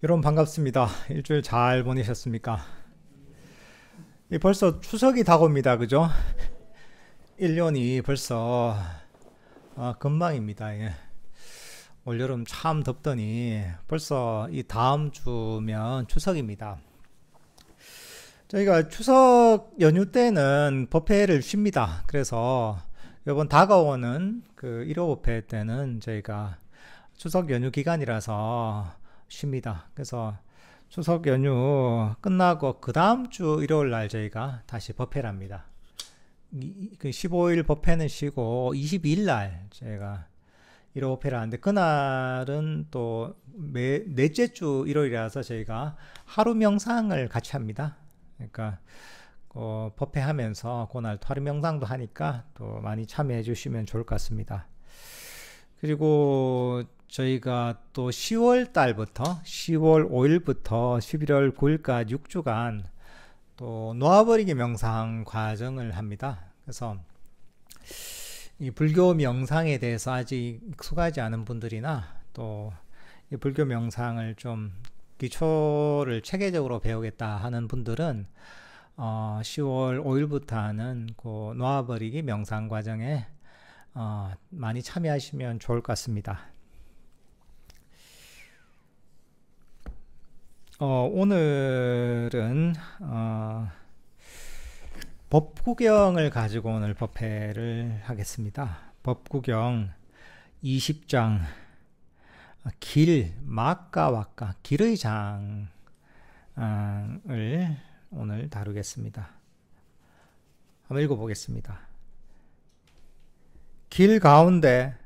여러분 반갑습니다. 일주일 잘 보내셨습니까? 벌써 추석이 다가옵니다. 그죠? 1년이 벌써 금방입니다. 예. 올여름 참 덥더니 벌써 이 다음 주면 추석입니다. 저희가 추석 연휴 때는 법회를 쉽니다. 그래서 이번 다가오는 그 1호 법회 때는 저희가 추석 연휴 기간이라서 쉽니다. 그래서 추석 연휴 끝나고 그 다음 주 일요일 날 저희가 다시 법회를 합니다. 그 15일 법회는 쉬고 22일 날 저희가 1호 법회를 하는데, 그날은 또 넷째 주 일요일이라서 저희가 하루 명상을 같이 합니다. 그러니까 법회하면서 그날 하루 명상도 하니까 또 많이 참여해 주시면 좋을 것 같습니다. 그리고 저희가 또 10월 달부터 10월 5일부터 11월 9일까지 6주간 또 놓아버리기 명상 과정을 합니다. 그래서 이 불교 명상에 대해서 아직 익숙하지 않은 분들이나 또 이 불교 명상을 좀 기초를 체계적으로 배우겠다 하는 분들은 10월 5일부터 하는 그 놓아버리기 명상 과정에 많이 참여하시면 좋을 것 같습니다. 오늘은 법구경을 가지고 오늘 법회를 하겠습니다. 법구경 20장 길, 막가, 왁가, 길의 장을 오늘 다루겠습니다. 한번 읽어보겠습니다. 길 가운데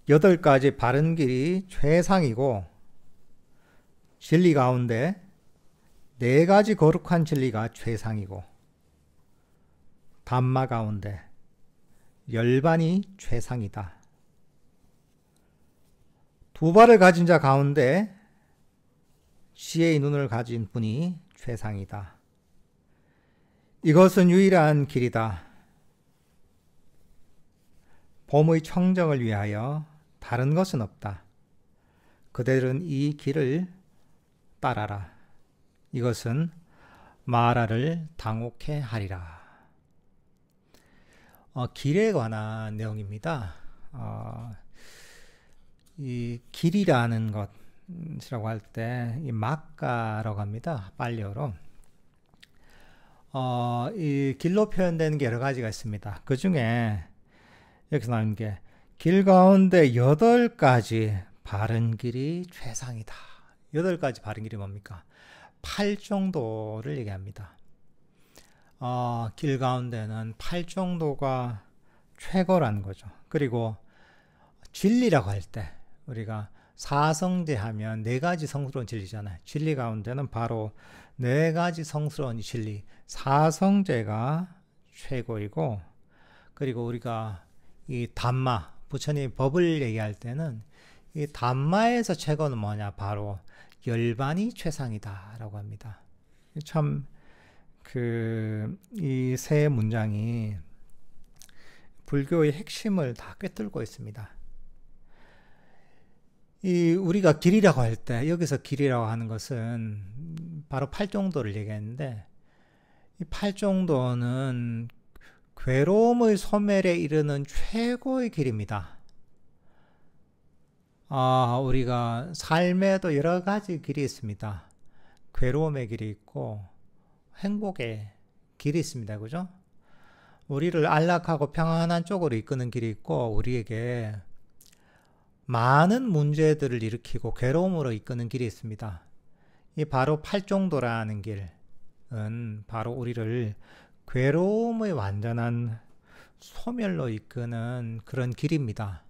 8가지 바른 길이 최상이고, 진리 가운데 4가지 거룩한 진리가 최상이고, 담마 가운데 열반이 최상이다. 2발을 가진 자 가운데 지혜의 눈을 가진 분이 최상이다. 이것은 유일한 길이다. 봄의 청정을 위하여 다른 것은 없다. 그들은 이 길을 따라라. 이것은 마라를 당혹해 하리라. 길에 관한 내용입니다. 이 길이라는 것이라고 할 때 이 막가라고 합니다. 빨리어로. 이 길로 표현되는 게 여러 가지가 있습니다. 그 중에 여기서 나오는 게 길 가운데 8가지 바른 길이 최상이다. 8가지 바른 길이 뭡니까? 8 정도를 얘기합니다. 길 가운데는 8 정도가 최고라는 거죠. 그리고 진리라고 할 때 우리가 사성제 하면 4가지 성스러운 진리잖아요. 진리 가운데는 바로 4가지 성스러운 진리, 사성제가 최고이고, 그리고 우리가 이 담마, 부처님 법을 얘기할 때는 이 담마에서 최고는 뭐냐? 바로 열반이 최상이다 라고 합니다. 참 이 세 문장이 불교의 핵심을 다 꿰뚫고 있습니다. 우리가 길이라고 할 때, 여기서 길이라고 하는 것은 바로 8 정도를 얘기했는데, 이 8 정도는 괴로움의 소멸에 이르는 최고의 길입니다. 우리가 삶에도 여러 가지 길이 있습니다. 괴로움의 길이 있고 행복의 길이 있습니다. 그죠? 우리를 안락하고 평안한 쪽으로 이끄는 길이 있고, 우리에게 많은 문제들을 일으키고 괴로움으로 이끄는 길이 있습니다. 이 바로 8 정도라는 길은 바로 우리를 괴로움의 완전한 소멸로 이끄는 그런 길입니다.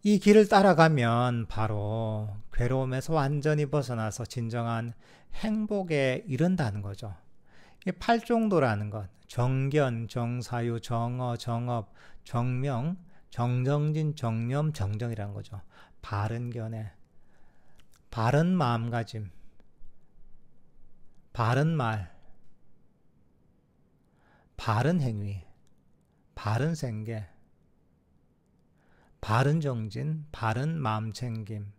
이 길을 따라가면 바로 괴로움에서 완전히 벗어나서 진정한 행복에 이른다는 거죠. 이 8 정도라는 것, 정견, 정사유, 정어, 정업, 정명, 정정진, 정념, 정정이라는 거죠. 바른 견해, 바른 마음가짐, 바른 말, 바른 행위, 바른 생계, 바른 정진, 바른 마음챙김,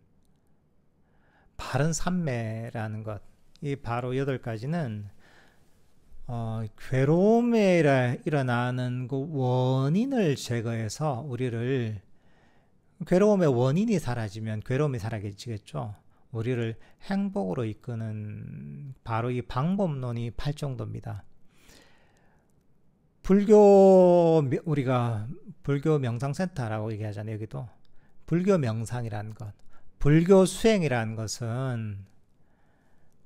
바른 삼매라는 것, 이 바로 8가지는 괴로움에 일어나는 그 원인을 제거해서 우리를, 괴로움의 원인이 사라지면 괴로움이 사라지겠죠. 우리를 행복으로 이끄는 바로 이 방법론이 팔정도입니다. 우리가 불교 명상센터라고 얘기하잖아요. 여기도 불교 명상이라는 것, 불교 수행이라는 것은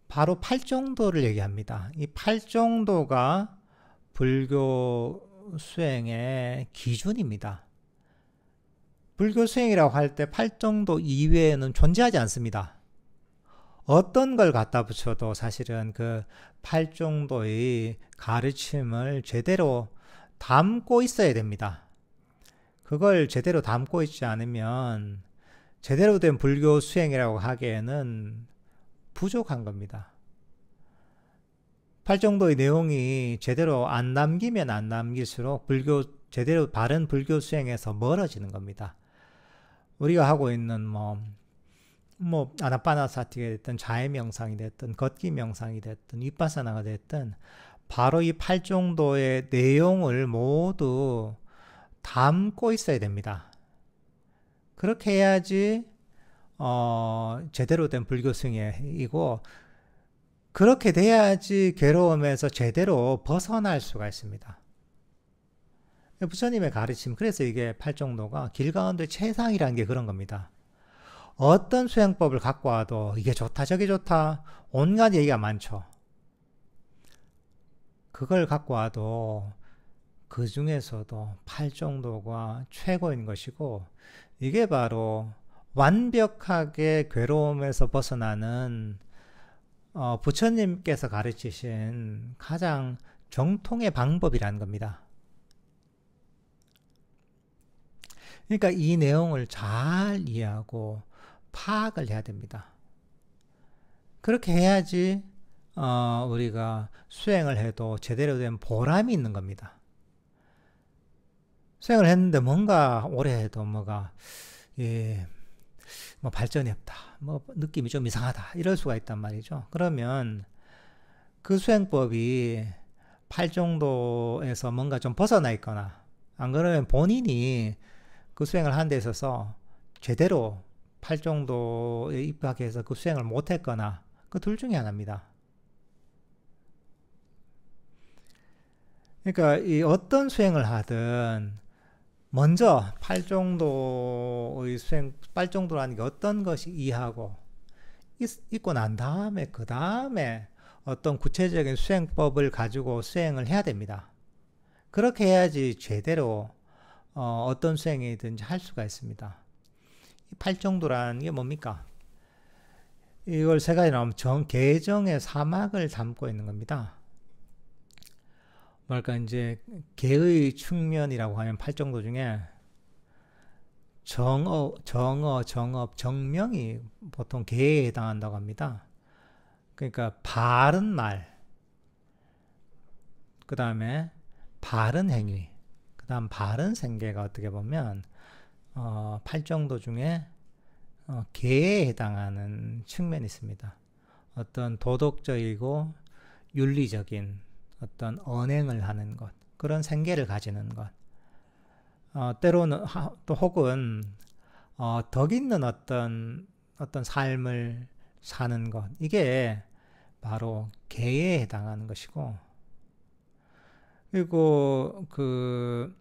바로 팔정도를 얘기합니다. 이 팔정도가 불교 수행의 기준입니다. 불교 수행이라고 할 때 팔정도 이외에는 존재하지 않습니다. 어떤 걸 갖다 붙여도 사실은 그 팔정도의 가르침을 제대로 담고 있어야 됩니다. 그걸 제대로 담고 있지 않으면 제대로 된 불교 수행이라고 하기에는 부족한 겁니다. 팔정도의 내용이 제대로 안 남기면 안 남길수록 제대로 바른 불교 수행에서 멀어지는 겁니다. 우리가 하고 있는 아나파나사티가 됐든 자해 명상이 됐든 걷기 명상이 됐든 위파사나가 됐든 바로 이 팔정도의 내용을 모두 담고 있어야 됩니다. 그렇게 해야지 제대로 된 불교 수행이고, 그렇게 돼야지 괴로움에서 제대로 벗어날 수가 있습니다. 부처님의 가르침, 그래서 이게 팔정도가 길 가운데 최상이라는 게 그런 겁니다. 어떤 수행법을 갖고 와도 이게 좋다 저게 좋다 온갖 얘기가 많죠. 그걸 갖고 와도 그 중에서도 팔정도가 최고인 것이고, 이게 바로 완벽하게 괴로움에서 벗어나는 부처님께서 가르치신 가장 정통의 방법이라는 겁니다. 그러니까 이 내용을 잘 이해하고 파악을 해야 됩니다. 그렇게 해야지 우리가 수행을 해도 제대로 된 보람이 있는 겁니다. 수행을 했는데 뭔가 오래 해도 뭐가 발전이 없다, 느낌이 좀 이상하다, 이럴 수가 있단 말이죠. 그러면 그 수행법이 팔정도에서 뭔가 좀 벗어나 있거나, 안 그러면 본인이 그 수행을 하는 데 있어서 제대로 팔정도에 입각해서 그 수행을 못했거나, 그 둘 중에 하나입니다. 그러니까 이 어떤 수행을 하든 먼저 팔정도의 수행, 팔정도라는 게 어떤 것이 이해하고 있고 난 다음에 그 다음에 어떤 구체적인 수행법을 가지고 수행을 해야 됩니다. 그렇게 해야지 제대로 어떤 수행이든지 할 수가 있습니다. 팔정도라는 게 뭡니까? 이걸 세 가지 나오면 개정의 사막을 담고 있는 겁니다. 뭐랄까, 이제 개의 측면이라고 하면 팔정도 중에 정업, 정명이 보통 개에 해당한다고 합니다. 그러니까 바른 말, 그 다음에 바른 행위, 그 다음 바른 생계가 어떻게 보면 팔정도 중에 개에 해당하는 측면이 있습니다. 어떤 도덕적이고 윤리적인 어떤 언행을 하는 것, 그런 생계를 가지는 것, 때로는 또 혹은 덕 있는 어떤 삶을 사는 것, 이게 바로 계에 해당하는 것이고, 그리고 그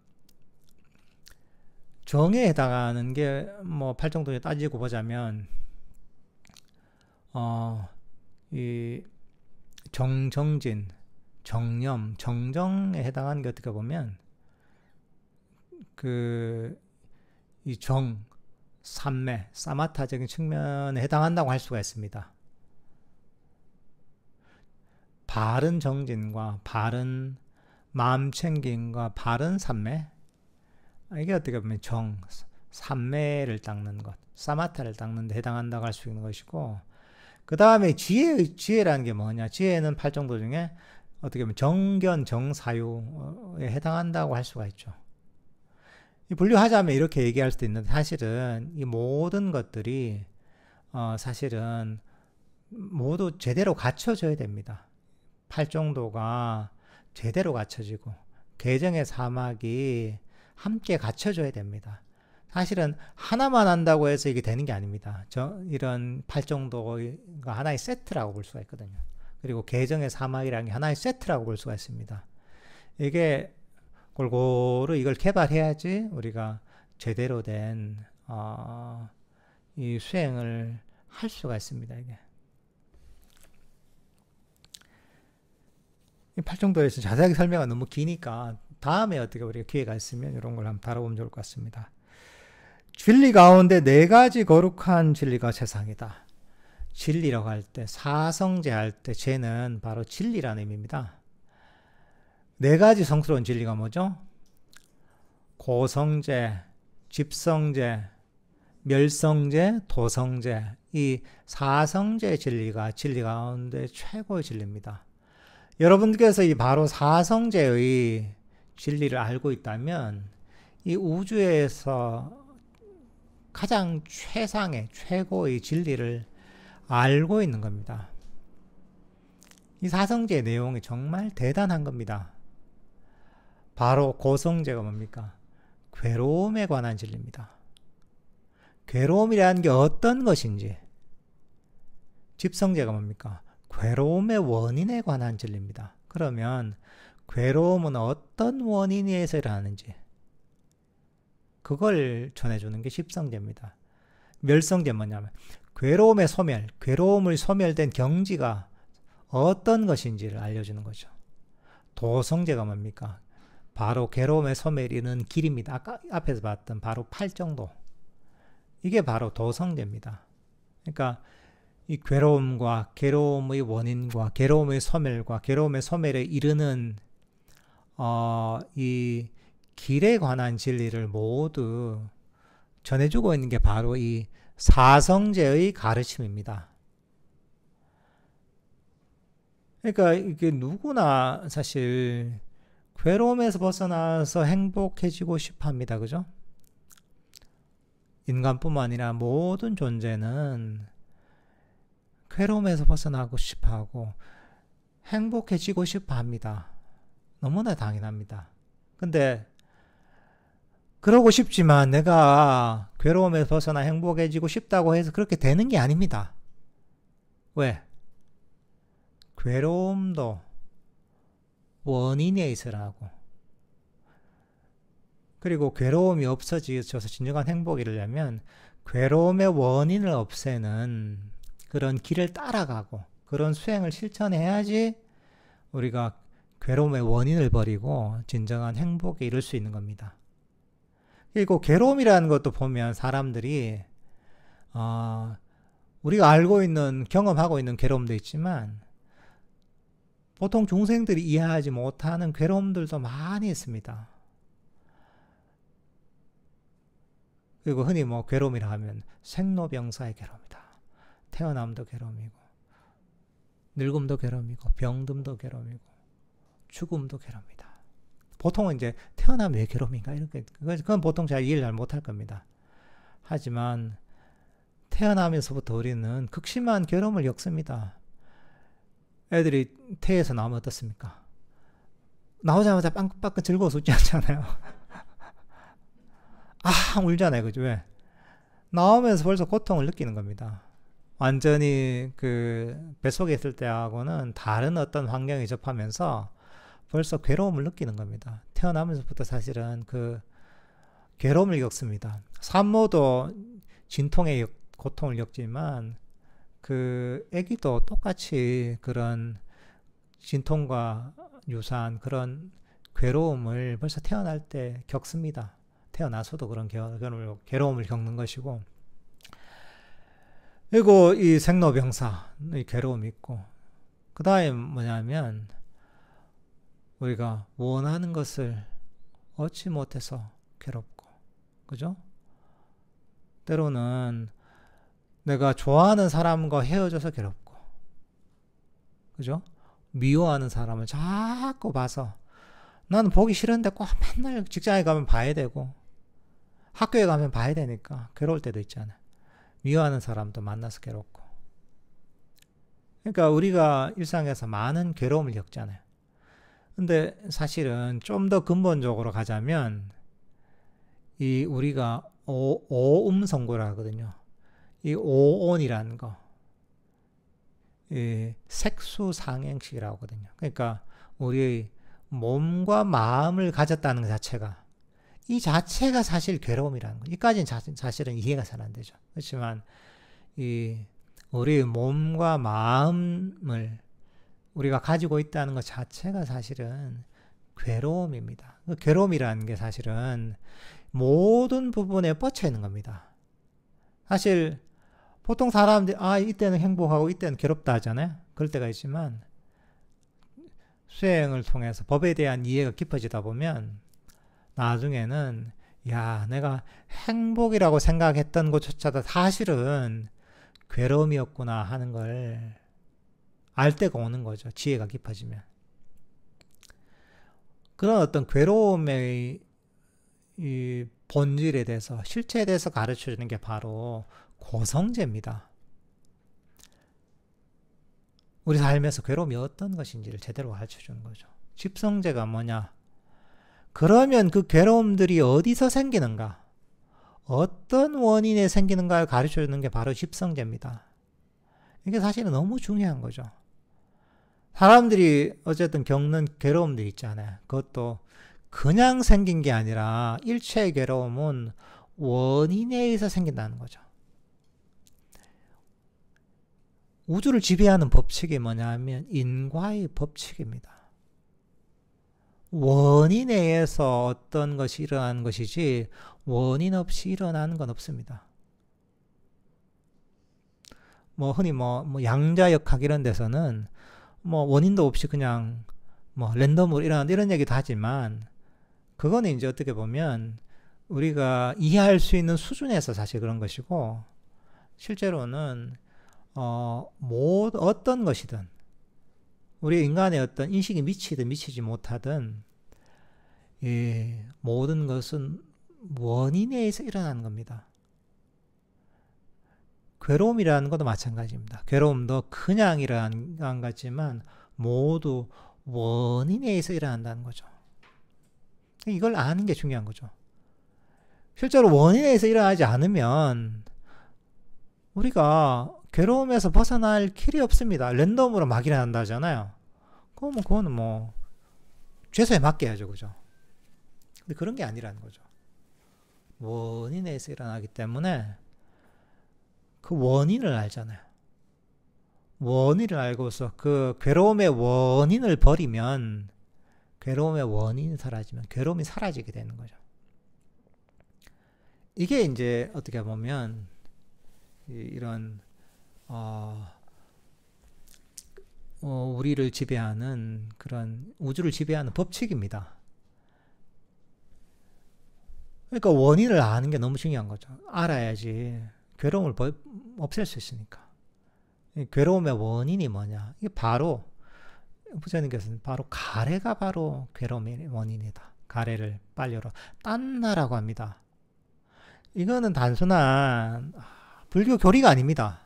정에 해당하는 게 팔정도에 따지고 보자면 이 정정진, 정념, 정정에 해당하는 게 어떻게 보면 이 삼매, 사마타적인 측면에 해당한다고 할 수가 있습니다. 바른 정진과 바른 마음 챙김과 바른 삼매, 이게 어떻게 보면 삼매를 닦는 것, 사마타를 닦는 데 해당한다고 할 수 있는 것이고, 그 다음에 지혜라는 게 뭐냐? 지혜는 팔정도 중에 어떻게 보면 정견, 정사유에 해당한다고 할 수가 있죠. 분류하자면 이렇게 얘기할 수도 있는데, 사실은 이 모든 것들이 사실은 모두 제대로 갖춰져야 됩니다. 팔정도가 제대로 갖춰지고 계정의 사막이 함께 갖춰져야 됩니다. 사실은 하나만 한다고 해서 이게 되는 게 아닙니다. 이런 팔정도가 하나의 세트라고 볼 수가 있거든요. 그리고 계정의 사막이라는 게 하나의 세트라고 볼 수가 있습니다. 이게 골고루 이걸 개발해야지 우리가 제대로 된 이 수행을 할 수가 있습니다. 이게 이 팔정도에서 자세하게 설명은 너무 기니까 다음에 어떻게 우리가 기회가 있으면 이런 걸 한번 다뤄보면 좋을 것 같습니다. 진리 가운데 네 가지 거룩한 진리가 세상이다. 진리라고 할 때, 사성제 할 때 제는 바로 진리라는 의미입니다. 네 가지 성스러운 진리가 뭐죠? 고성제, 집성제, 멸성제, 도성제. 이 사성제 진리가 진리 가운데 최고의 진리입니다. 여러분께서 이 바로 사성제의 진리를 알고 있다면 이 우주에서 가장 최상의 최고의 진리를 알고 있는 겁니다. 이 사성제의 내용이 정말 대단한 겁니다. 바로 고성제가 뭡니까? 괴로움에 관한 진리입니다. 괴로움이라는 게 어떤 것인지. 집성제가 뭡니까? 괴로움의 원인에 관한 진리입니다. 그러면 괴로움은 어떤 원인에서 일어나는지 그걸 전해주는 게 집성제입니다. 멸성제는 뭐냐면 괴로움의 소멸, 괴로움을 소멸된 경지가 어떤 것인지를 알려주는 거죠. 도성제가 뭡니까? 바로 괴로움의 소멸이 이르는 길입니다. 아까 앞에서 봤던 바로 팔정도. 이게 바로 도성제입니다. 그러니까 이 괴로움과 괴로움의 원인과 괴로움의 소멸과 괴로움의 소멸에 이르는 이 길에 관한 진리를 모두 전해주고 있는 게 바로 이 사성제의 가르침입니다. 그러니까 이게 누구나 사실 괴로움에서 벗어나서 행복해지고 싶어 합니다. 그죠? 인간뿐만 아니라 모든 존재는 괴로움에서 벗어나고 싶어 하고 행복해지고 싶어 합니다. 너무나 당연합니다. 근데 그러고 싶지만 내가 괴로움에서 벗어나 행복해지고 싶다고 해서 그렇게 되는 게 아닙니다. 왜? 괴로움도 원인에 있으라고. 그리고 괴로움이 없어져서 진정한 행복이 이루려면 괴로움의 원인을 없애는 그런 길을 따라가고 그런 수행을 실천해야지 우리가 괴로움의 원인을 버리고 진정한 행복에 이룰 수 있는 겁니다. 그리고 괴로움이라는 것도 보면 사람들이 우리가 알고 있는 경험하고 있는 괴로움도 있지만 보통 중생들이 이해하지 못하는 괴로움들도 많이 있습니다. 그리고 흔히 뭐 괴로움이라 하면 생로병사의 괴로움이다. 태어남도 괴로움이고 늙음도 괴로움이고 병듦도 괴로움이고 죽음도 괴로움이다. 보통은 이제 태어나면 왜 괴로움인가 이렇게 그건 보통 잘 이해를 잘 못할 겁니다. 하지만 태어나면서부터 우리는 극심한 괴로움을 겪습니다. 애들이 태에서 나오면 어떻습니까? 나오자마자 빵긋빵긋 즐거워서 웃지 않잖아요. 울잖아요. 그죠? 왜? 나오면서 벌써 고통을 느끼는 겁니다. 완전히 그 뱃속에 있을 때하고는 다른 어떤 환경에 접하면서 벌써 괴로움을 느끼는 겁니다. 태어나면서부터 사실은 그 괴로움을 겪습니다. 산모도 진통의 고통을 겪지만 그 아기도 똑같이 그런 진통과 유사한 그런 괴로움을 벌써 태어날 때 겪습니다. 태어나서도 그런 괴로움을 겪는 것이고, 그리고 이 생로병사의 괴로움이 있고, 그 다음에 뭐냐면 우리가 원하는 것을 얻지 못해서 괴롭고, 그죠? 때로는 내가 좋아하는 사람과 헤어져서 괴롭고, 그죠? 미워하는 사람을 자꾸 봐서 나는 보기 싫은데 꼭 맨날 직장에 가면 봐야 되고 학교에 가면 봐야 되니까 괴로울 때도 있잖아요. 미워하는 사람도 만나서 괴롭고, 그러니까 우리가 일상에서 많은 괴로움을 겪잖아요. 근데 사실은 좀 더 근본적으로 가자면 이 우리가 오음성고라 하거든요. 이 오온이라는 거, 이 색수상행식이라고 하거든요. 그러니까 우리 몸과 마음을 가졌다는 것 자체가, 이 자체가 사실 괴로움이라는 거. 이까지는 사실은 이해가 잘 안 되죠. 그렇지만 이 우리 몸과 마음을 우리가 가지고 있다는 것 자체가 사실은 괴로움입니다. 그 괴로움이라는 게 사실은 모든 부분에 뻗쳐 있는 겁니다. 사실 보통 사람들이 이때는 행복하고 이때는 괴롭다 하잖아요. 그럴 때가 있지만 수행을 통해서 법에 대한 이해가 깊어지다 보면 나중에는 내가 행복이라고 생각했던 것조차도 사실은 괴로움이었구나 하는 걸 알 때가 오는 거죠. 지혜가 깊어지면. 그런 어떤 괴로움의 이 본질에 대해서, 실체에 대해서 가르쳐 주는 게 바로 고성제입니다. 우리 삶에서 괴로움이 어떤 것인지를 제대로 가르쳐 주는 거죠. 집성제가 뭐냐? 그러면 그 괴로움들이 어디서 생기는가? 어떤 원인에 생기는가를 가르쳐 주는 게 바로 집성제입니다. 이게 사실은 너무 중요한 거죠. 사람들이 어쨌든 겪는 괴로움들 있잖아요. 그것도 그냥 생긴 게 아니라 일체의 괴로움은 원인에 의해서 생긴다는 거죠. 우주를 지배하는 법칙이 뭐냐 하면 인과의 법칙입니다. 원인에 의해서 어떤 것이 일어나는 것이지 원인 없이 일어나는 건 없습니다. 흔히 양자역학 이런 데서는 원인도 없이 그냥 랜덤으로 일어난다 이런 얘기도 하지만, 그거는 이제 어떻게 보면 우리가 이해할 수 있는 수준에서 사실 그런 것이고, 실제로는 어떤 것이든 우리 인간의 어떤 인식이 미치든 미치지 못하든 모든 것은 원인에 의해서 일어나는 겁니다. 괴로움이라는 것도 마찬가지입니다. 괴로움도 그냥 일어나는 것 같지만 모두 원인에 의해서 일어난다는 거죠. 이걸 아는 게 중요한 거죠. 실제로 원인에 의해서 일어나지 않으면 우리가 괴로움에서 벗어날 길이 없습니다. 랜덤으로 막 일어난다 하잖아요. 그거는 죄수에 맡겨야죠. 그죠? 근데 그런 게 아니라는 거죠. 원인에 의해서 일어나기 때문에 그 원인을 알잖아요. 원인을 알고서 그 괴로움의 원인을 버리면, 괴로움의 원인이 사라지면 괴로움이 사라지게 되는 거죠. 이게 이제 어떻게 보면 이런 우리를 지배하는, 그런 우주를 지배하는 법칙입니다. 그러니까 원인을 아는 게 너무 중요한 거죠. 알아야지 괴로움을 없앨 수 있으니까. 괴로움의 원인이 뭐냐? 이게 바로 부처님께서는 바로 가래가 바로 괴로움의 원인이다. 가래를 빨려로 딴나라고 합니다. 이거는 단순한 불교 교리가 아닙니다.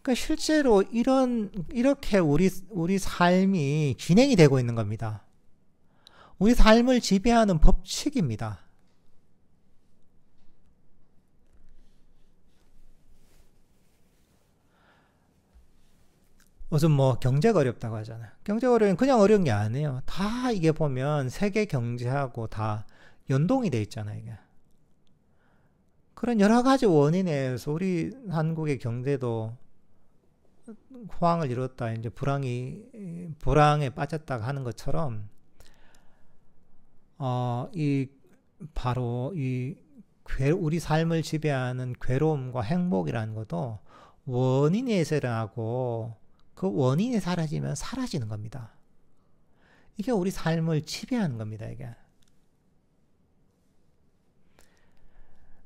그러니까 실제로 이렇게 우리 삶이 진행이 되고 있는 겁니다. 우리 삶을 지배하는 법칙입니다. 무슨 경제가 어렵다고 하잖아요. 경제가 어려운 그냥 어려운 게 아니에요. 다 이게 보면 세계 경제하고 다 연동이 돼 있잖아요. 이게. 그런 여러 가지 원인에 의해서 우리 한국의 경제도 호황을 이뤘다, 이제 불황에 빠졌다가 하는 것처럼, 바로 우리 삶을 지배하는 괴로움과 행복이라는 것도 원인에 의해서 일어나고, 그 원인이 사라지면 사라지는 겁니다. 이게 우리 삶을 지배하는 겁니다, 이게.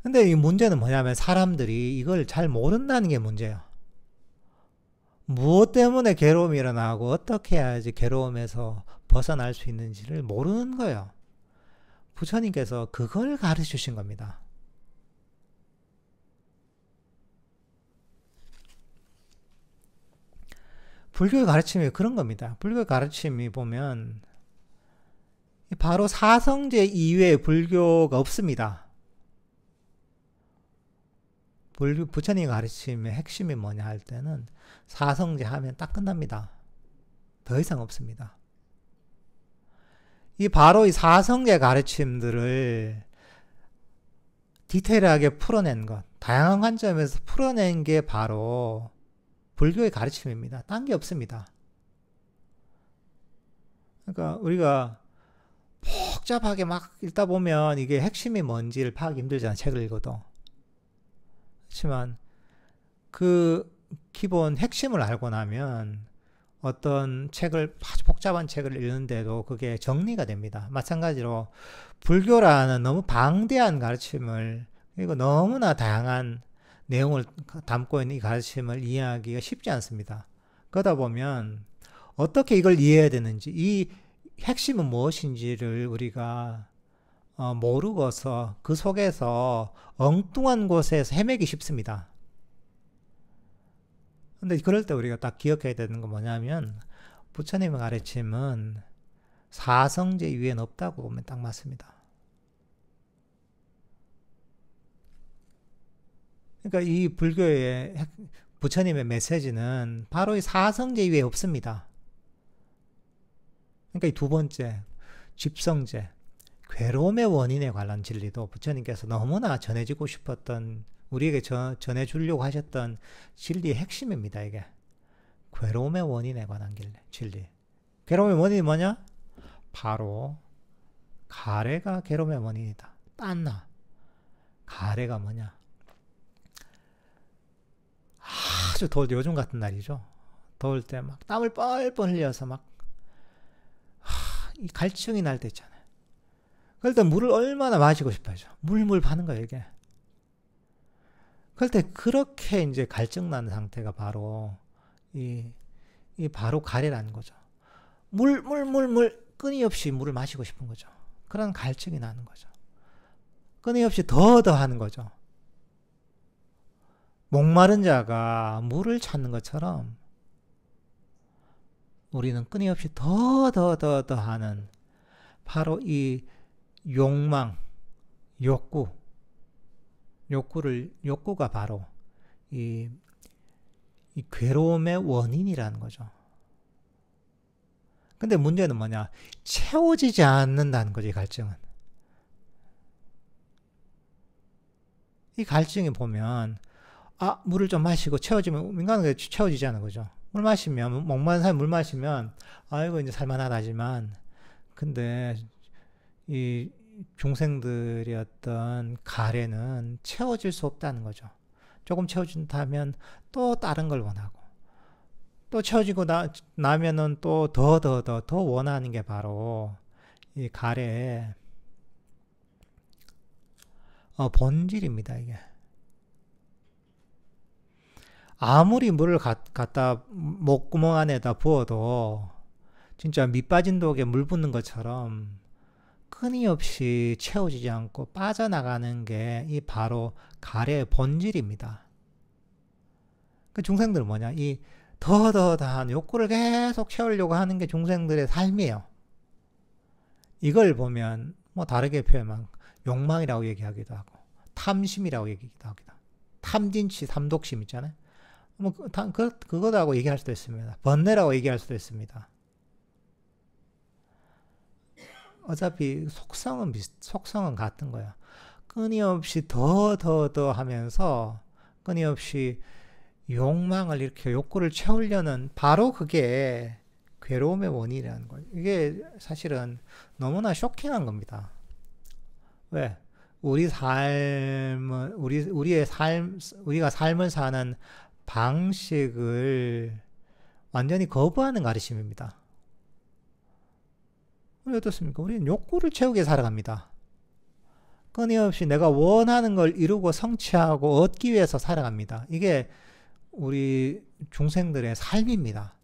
근데 이 문제는 뭐냐면 사람들이 이걸 잘 모른다는 게 문제예요. 무엇 때문에 괴로움이 일어나고 어떻게 해야지 괴로움에서 벗어날 수 있는지를 모르는 거예요. 부처님께서 그걸 가르쳐 주신 겁니다. 불교의 가르침이 그런 겁니다. 불교의 가르침이 보면 바로 사성제 이외에 불교가 없습니다. 부처님 가르침의 핵심이 뭐냐 할 때는 사성제 하면 딱 끝납니다. 더 이상 없습니다. 바로 이 사성제 가르침들을 디테일하게 풀어낸 것, 다양한 관점에서 풀어낸 게 바로 불교의 가르침입니다. 딴 게 없습니다. 그러니까 우리가 복잡하게 막 읽다 보면 이게 핵심이 뭔지를 파악이 힘들잖아요. 책을 읽어도. 그렇지만 그 기본 핵심을 알고 나면 어떤 책을, 아주 복잡한 책을 읽는데도 그게 정리가 됩니다. 마찬가지로 불교라는 너무 방대한 가르침을, 그리고 너무나 다양한 내용을 담고 있는 이 가르침을 이해하기가 쉽지 않습니다. 그러다 보면 어떻게 이걸 이해해야 되는지, 이 핵심은 무엇인지를 우리가 모르고서 그 속에서 엉뚱한 곳에서 헤매기 쉽습니다. 근데 그럴 때 우리가 딱 기억해야 되는 건 뭐냐면, 부처님의 가르침은 사성제 이외엔 없다고 보면 딱 맞습니다. 그러니까 이 불교의 부처님의 메시지는 바로 이 사성제 이외에 없습니다. 그러니까 이 두 번째, 집성제, 괴로움의 원인에 관한 진리도 부처님께서 너무나 전해주고 싶었던, 우리에게 전해주려고 하셨던 진리의 핵심입니다. 이게 괴로움의 원인에 관한 진리. 괴로움의 원인이 뭐냐? 바로 가래가 괴로움의 원인이다. 딴나. 가래가 뭐냐? 아주 더울 때, 요즘 같은 날이죠. 더울 때 막 땀을 뻘뻘 흘려서 막 이 갈증이 날 때 있잖아요. 그럴 때 물을 얼마나 마시고 싶어하죠. 물 파는 거예요, 이게. 그럴 때 그렇게 이제 갈증 나는 상태가 바로 이 바로 가래라는 거죠. 물 끊임없이 물을 마시고 싶은 거죠. 그런 갈증이 나는 거죠. 끊임없이 더 하는 거죠. 목마른 자가 물을 찾는 것처럼 우리는 끊임없이 더 하는 바로 이 욕망, 욕구가 바로 이 괴로움의 원인이라는 거죠. 근데 문제는 뭐냐? 채워지지 않는다는 거지, 갈증은. 이 갈증이 보면, 물을 좀 마시고 채워지면, 인간은 채워지지 않는 거죠. 물 마시면, 목마른 사람이 물 마시면, 아이고, 이제 살만하다지만, 근데, 이 중생들의 어떤 가래는 채워질 수 없다는 거죠. 조금 채워진다면 또 다른 걸 원하고, 또 채워지고 나면은 또 더 원하는 게 바로 이 가래의 본질입니다, 이게. 아무리 물을 갖다 목구멍 안에다 부어도 진짜 밑 빠진 독에 물 붓는 것처럼 끊임없이 채워지지 않고 빠져나가는 게 이 바로 가래의 본질입니다. 그 중생들은 뭐냐? 이 더한 욕구를 계속 채우려고 하는 게 중생들의 삶이에요. 이걸 보면 뭐 다르게 표현하면 욕망이라고 얘기하기도 하고, 탐심이라고 얘기하기도 하기도 하고, 탐진치, 삼독심 있잖아요. 뭐 그거라고 얘기할 수도 있습니다. 번뇌라고 얘기할 수도 있습니다. 어차피 속성은 같은 거야. 끊임없이 더 하면서 끊임없이 욕망을 이렇게 욕구를 채우려는 바로 그게 괴로움의 원인이라는 거예요. 이게 사실은 너무나 쇼킹한 겁니다. 왜? 우리가 삶을 사는 방식을 완전히 거부하는 가르침입니다. 왜 어떻습니까? 우리는 욕구를 채우게 살아갑니다. 끊임없이 내가 원하는 걸 이루고 성취하고 얻기 위해서 살아갑니다. 이게 우리 중생들의 삶입니다.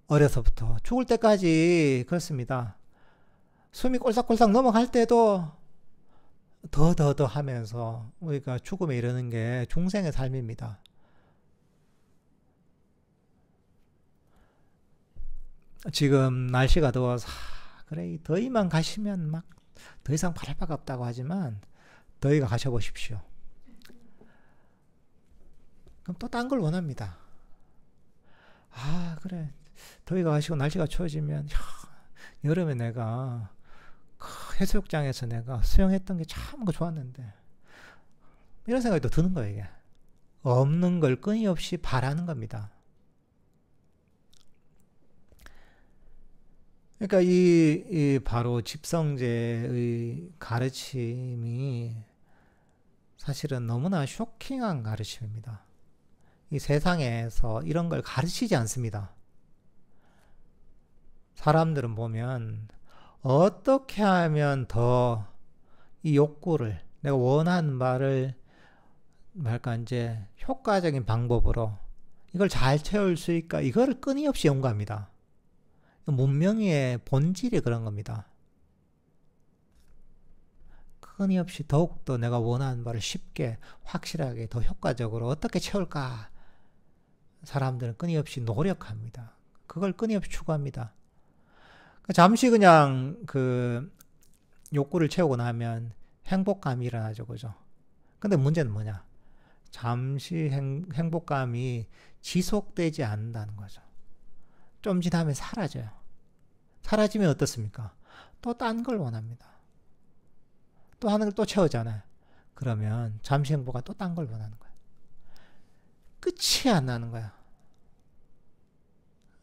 어려서부터 죽을 때까지 그렇습니다. 숨이 꼴싹꼴싹 넘어갈 때도 더 하면서 우리가 죽음에 이르는 게 중생의 삶입니다. 지금 날씨가 더워서 그래 이 더위만 가시면 막 더 이상 바랄 바가 없다고 하지만 더위가 가셔보십시오. 그럼 또 딴 걸 원합니다. 아 그래 더위가 가시고 날씨가 추워지면 여름에 내가 해수욕장에서 내가 수영했던 게 참 좋았는데 이런 생각이 또 드는 거예요. 이게 없는 걸 끊임없이 바라는 겁니다. 그러니까 이 바로 집성제의 가르침이 사실은 너무나 쇼킹한 가르침입니다. 이 세상에서 이런 걸 가르치지 않습니다. 사람들은 보면 어떻게 하면 더 이 욕구를 내가 원하는 말을 말까 이제 효과적인 방법으로 이걸 잘 채울 수 있을까 이거를 끊임없이 연구합니다. 문명의 본질이 그런 겁니다. 끊임없이 더욱더 내가 원하는 바를 쉽게 확실하게 더 효과적으로 어떻게 채울까 사람들은 끊임없이 노력합니다. 그걸 끊임없이 추구합니다. 잠시 그냥 그 욕구를 채우고 나면 행복감이 일어나죠. 그죠? 근데 문제는 뭐냐? 잠시 행복감이 지속되지 않는다는 거죠. 좀 지나면 사라져요. 사라지면 어떻습니까? 또 딴 걸 원합니다. 또 하는 걸 또 채우잖아요. 그러면 잠시 행복한 또 딴 걸 원하는 거예요. 끝이 안 나는 거야.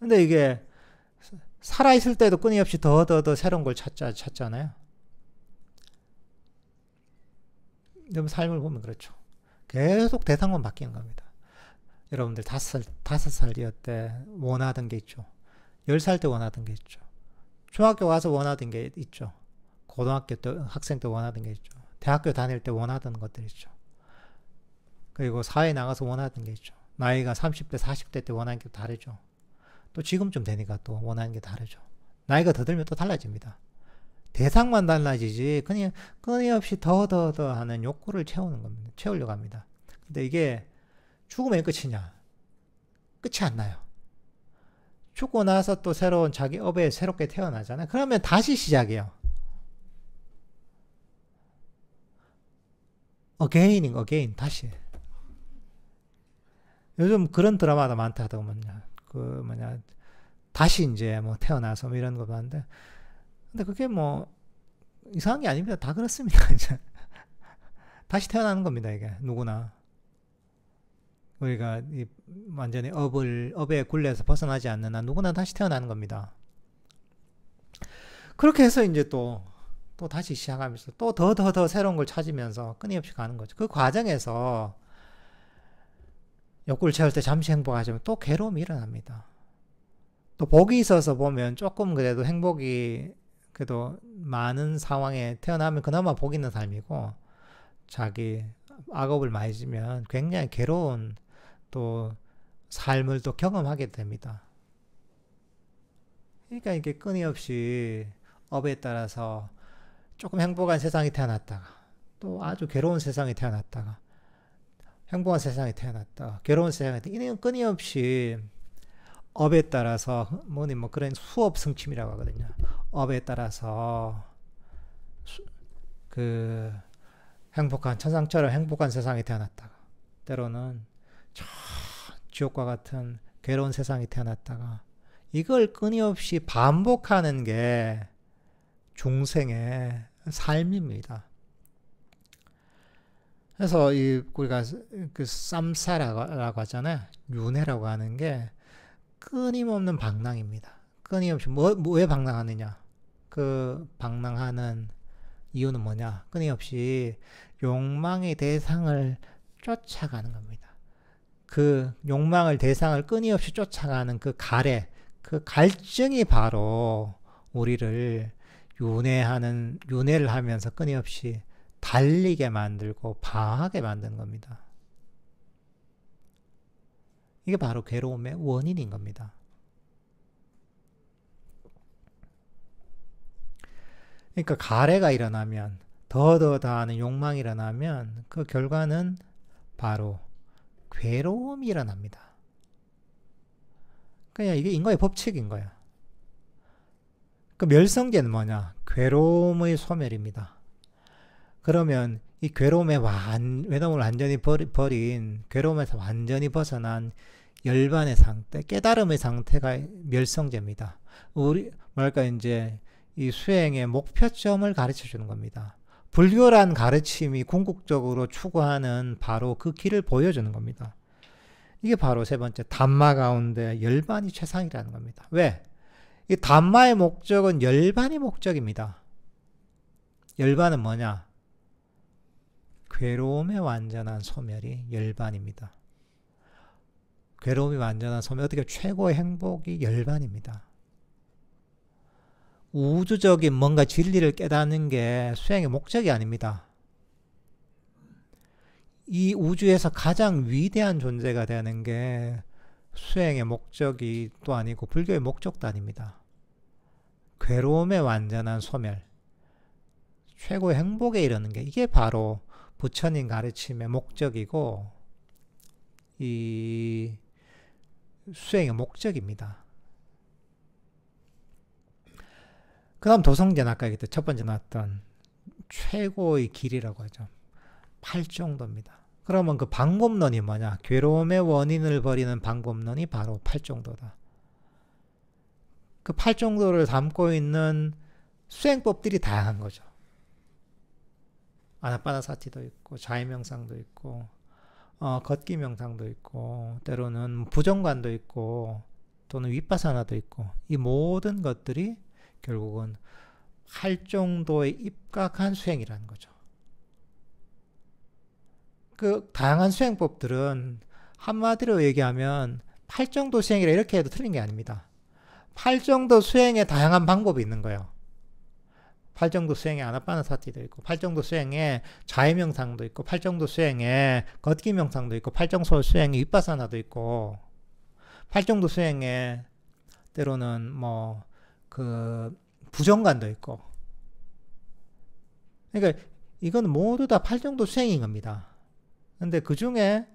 근데 이게 살아있을 때도 끊임없이 더 새로운 걸 찾잖아요. 여러분 삶을 보면 그렇죠. 계속 대상만 바뀌는 겁니다. 여러분들 5살 때 원하던 게 있죠. 10살 때 원하던 게 있죠. 중학교 와서 원하던 게 있죠. 고등학교 때 학생 때 원하던 게 있죠. 대학교 다닐 때 원하던 것들 있죠. 그리고 사회 나가서 원하던 게 있죠. 나이가 30대 40대 때 원하는 게 다르죠. 또 지금쯤 되니까 또 원하는 게 다르죠. 나이가 더 들면 또 달라집니다. 대상만 달라지지 그냥 끊임없이 더 하는 욕구를 채우는 겁니다. 채우려고 합니다. 근데 이게 죽으면 끝이냐? 끝이 안 나요. 죽고 나서 또 새로운 자기 업에 새롭게 태어나잖아요. 그러면 다시 시작이에요. again, 다시. 요즘 그런 드라마가 많다 하더군요. 다시 이제 뭐 태어나서 뭐 이런 거 봤는데, 근데 그게 뭐 이상한 게 아닙니다. 다 그렇습니다. 이제 다시 태어나는 겁니다. 이게 누구나 우리가 완전히 업의 굴레에서 벗어나지 않는 한 누구나 다시 태어나는 겁니다. 그렇게 해서 이제 또 다시 시작하면서 또 더 새로운 걸 찾으면서 끊임없이 가는 거죠. 그 과정에서 욕구를 채울 때 잠시 행복하지만 또 괴로움이 일어납니다. 또 복이 있어서 보면 조금 그래도 행복이 그래도 많은 상황에 태어나면 그나마 복 있는 삶이고, 자기 악업을 많이 지면 굉장히 괴로운 또 삶을 또 경험하게 됩니다. 그러니까 이게 끊임없이 업에 따라서 조금 행복한 세상에 태어났다가 또 아주 괴로운 세상에 태어났다가 행복한 세상에 태어났다가 괴로운 세상에 이는 끊임없이 업에 따라서 뭐 그런 수업 승침이라고 하거든요. 업에 따라서 그 행복한 천상처럼 행복한 세상에 태어났다가 때로는 지옥과 같은 괴로운 세상에 태어났다가 이걸 끊임없이 반복하는 게 중생의 삶입니다. 그래서 우리가 그 쌈사라고 하잖아요. 윤회라고 하는 게 끊임없는 방랑입니다. 끊임없이 왜 방랑하느냐? 그 방랑하는 이유는 뭐냐? 끊임없이 욕망의 대상을 쫓아가는 겁니다. 그 욕망을 대상을 끊임없이 쫓아가는 그 그 갈증이 바로 우리를 윤회를 하면서 끊임없이 달리게 만들고 방하게 만드는 겁니다. 이게 바로 괴로움의 원인인 겁니다. 그러니까 가래가 일어나면 더 하는 욕망이 일어나면 그 결과는 바로 괴로움이 일어납니다. 그냥 이게 인간의 법칙인 거야. 그 멸성제는 뭐냐? 괴로움의 소멸입니다. 그러면 이 괴로움의 외로움을 완전히 버린, 괴로움에서 완전히 벗어난 열반의 상태, 깨달음의 상태가 멸성제입니다. 뭐랄까, 이제 이 수행의 목표점을 가르쳐 주는 겁니다. 불교란 가르침이 궁극적으로 추구하는 바로 그 길을 보여주는 겁니다. 이게 바로 세 번째, 담마 가운데 열반이 최상이라는 겁니다. 왜? 이 담마의 목적은 열반이 목적입니다. 열반은 뭐냐? 괴로움의 완전한 소멸이 열반입니다. 괴로움이 완전한 소멸, 어떻게 최고의 행복이 열반입니다. 우주적인 뭔가 진리를 깨닫는 게 수행의 목적이 아닙니다. 이 우주에서 가장 위대한 존재가 되는 게 수행의 목적이 또 아니고 불교의 목적도 아닙니다. 괴로움의 완전한 소멸, 최고의 행복에 이르는 게 이게 바로 부처님 가르침의 목적이고 이 수행의 목적입니다. 그 다음 도성제는 아까 얘기했던 첫 번째 나왔던 최고의 길이라고 하죠. 팔정도입니다. 그러면 그 방법론이 뭐냐? 괴로움의 원인을 버리는 방법론이 바로 팔정도다. 그 팔정도를 담고 있는 수행법들이 다양한 거죠. 아나파나사티도 있고 자유명상도 있고 걷기 명상도 있고 때로는 부정관도 있고 또는 윗바사나도 있고 이 모든 것들이 결국은 팔정도에 입각한 수행이라는 거죠. 그 다양한 수행법들은 한마디로 얘기하면 팔정도 수행이라 이렇게 해도 틀린 게 아닙니다. 팔정도 수행에 다양한 방법이 있는 거예요. 팔정도 수행에 아나파나사티도 있고 팔정도 수행에 자유명상도 있고 팔정도 수행에 걷기 명상도 있고 팔정도 수행에 윗바사나도 있고 팔정도 수행에 때로는 뭐 그 부정관도 있고 그러니까 이건 모두 다 팔정도 수행인 겁니다. 근데 그 중에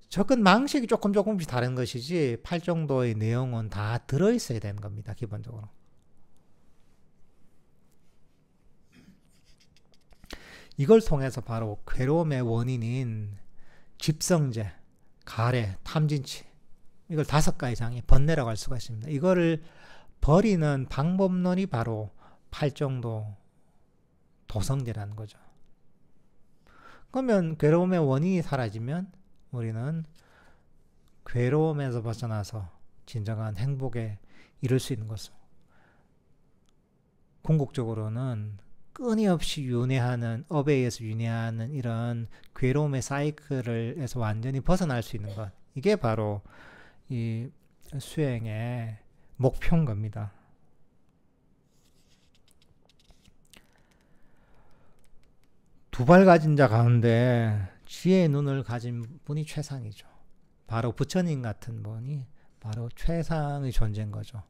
접근 방식이 조금씩 다른 것이지 팔정도의 내용은 다 들어있어야 되는 겁니다. 기본적으로. 이걸 통해서 바로 괴로움의 원인인 집성제, 가래, 탐진치 이걸 5가지 장애, 번뇌라고 할 수가 있습니다. 이거를 버리는 방법론이 바로 팔정도 도성제라는 거죠. 그러면 괴로움의 원인이 사라지면 우리는 괴로움에서 벗어나서 진정한 행복에 이룰 수 있는 것으로 궁극적으로는 끊임없이 윤회하는 업에 의해서 윤회하는 이런 괴로움의 사이클에서 완전히 벗어날 수 있는 것 이게 바로 이 수행의 목표인 겁니다. 두 발 가진 자 가운데 지혜의 눈을 가진 분이 최상이죠. 바로 부처님 같은 분이 바로 최상의 존재인 거죠.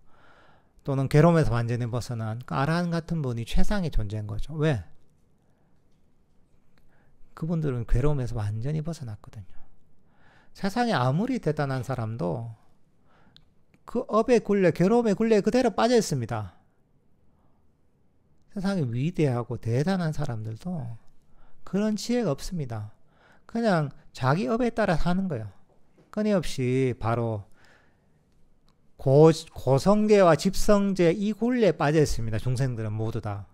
또는 괴로움에서 완전히 벗어난 아라한 같은 분이 최상의 존재인 거죠. 왜? 그분들은 괴로움에서 완전히 벗어났거든요. 세상에 아무리 대단한 사람도 그 업의 굴레, 괴로움의 굴레에 그대로 빠져 있습니다. 세상에 위대하고 대단한 사람들도 그런 지혜가 없습니다. 그냥 자기 업에 따라 사는 거예요. 끊임없이 바로 고성계와 집성제 이 굴레에 빠져 있습니다. 중생들은 모두 다.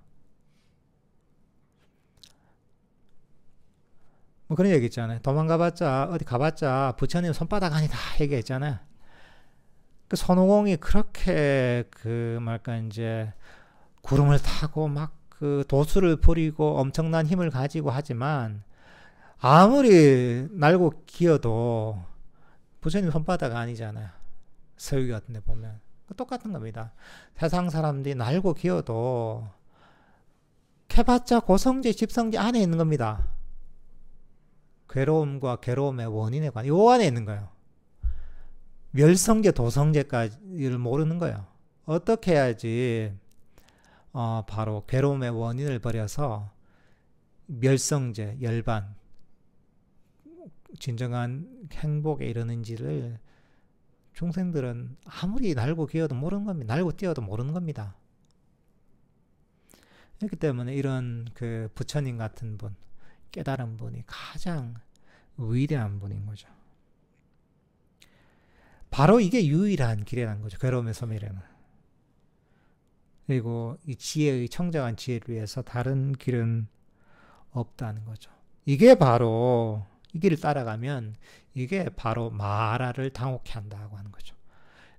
뭐 그런 얘기 있잖아요. 도망가봤자 어디 가봤자 부처님 손바닥 아니다 얘기했잖아요. 그 손오공이 그렇게 이제 구름을 타고 막 그 도수를 부리고 엄청난 힘을 가지고 하지만 아무리 날고 기어도 부처님 손바닥 아니잖아요. 서유 같은 데 보면 똑같은 겁니다. 세상 사람들이 날고 기어도 캐봤자 고성제 집성제 안에 있는 겁니다. 괴로움과 괴로움의 원인에 관해 요 안에 있는 거예요. 멸성제 도성제까지를 모르는 거예요. 어떻게 해야지 바로 괴로움의 원인을 버려서 멸성제, 열반 진정한 행복에 이르는지를 중생들은 아무리 날고 기어도 모르는 겁니다. 날고 뛰어도 모르는 겁니다. 그렇기 때문에 이런 그 부처님 같은 분, 깨달은 분이 가장 위대한 분인 거죠. 바로 이게 유일한 길이라는 거죠. 괴로움의 소멸에는. 그리고 이 지혜의 청정한 지혜를 위해서 다른 길은 없다는 거죠. 이게 바로 이 길을 따라가면 이게 바로 마라를 당혹케 한다고 하는 거죠.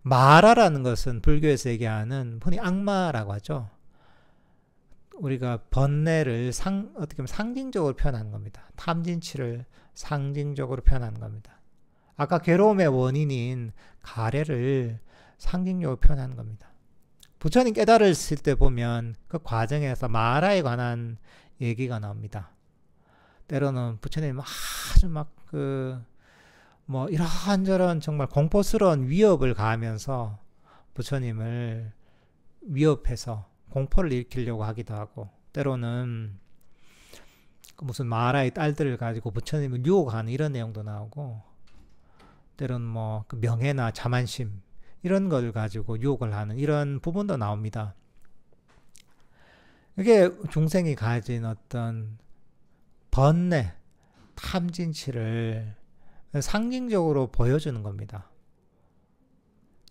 마라라는 것은 불교에서 얘기하는 흔히 악마라고 하죠. 우리가 번뇌를 어떻게 보면 상징적으로 표현하는 겁니다. 탐진치를 상징적으로 표현하는 겁니다. 아까 괴로움의 원인인 가래를 상징적으로 표현하는 겁니다. 부처님 깨달으실 때 보면 그 과정에서 마라에 관한 얘기가 나옵니다. 때로는 부처님 아주 이런저런 정말 공포스러운 위협을 가하면서 부처님을 위협해서 공포를 일으키려고 하기도 하고, 때로는 무슨 마라의 딸들을 가지고 부처님을 유혹하는 이런 내용도 나오고, 때로는 그 명예나 자만심 이런 걸 가지고 유혹을 하는 이런 부분도 나옵니다. 이게 중생이 가진 어떤 번뇌, 탐진치를 상징적으로 보여주는 겁니다.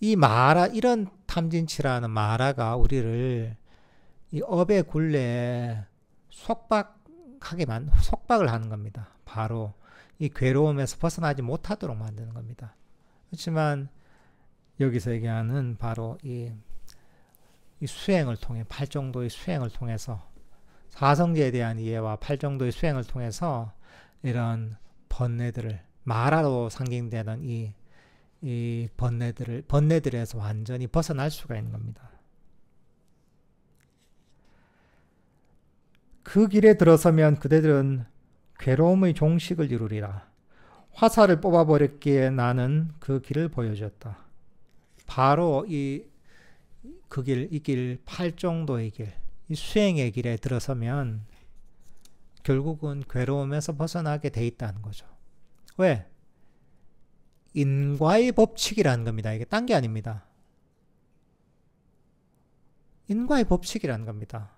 이 마라, 이런 탐진치라는 마라가 우리를 이 업의 굴레에 속박을 하는 겁니다. 바로 이 괴로움에서 벗어나지 못하도록 만드는 겁니다. 그렇지만 여기서 얘기하는 바로 이 수행을 통해, 팔정도의 수행을 통해서, 사성제에 대한 이해와 팔정도의 수행을 통해서 이런 번뇌들을, 마라로 상징되는 이 번뇌들에서 완전히 벗어날 수가 있는 겁니다. 그 길에 들어서면 그대들은 괴로움의 종식을 이루리라. 화살을 뽑아버렸기에 나는 그 길을 보여주었다. 바로 이 길, 팔정도의 길, 이 수행의 길에 들어서면 결국은 괴로움에서 벗어나게 돼 있다는 거죠. 왜? 인과의 법칙이라는 겁니다. 이게 딴 게 아닙니다. 인과의 법칙이라는 겁니다.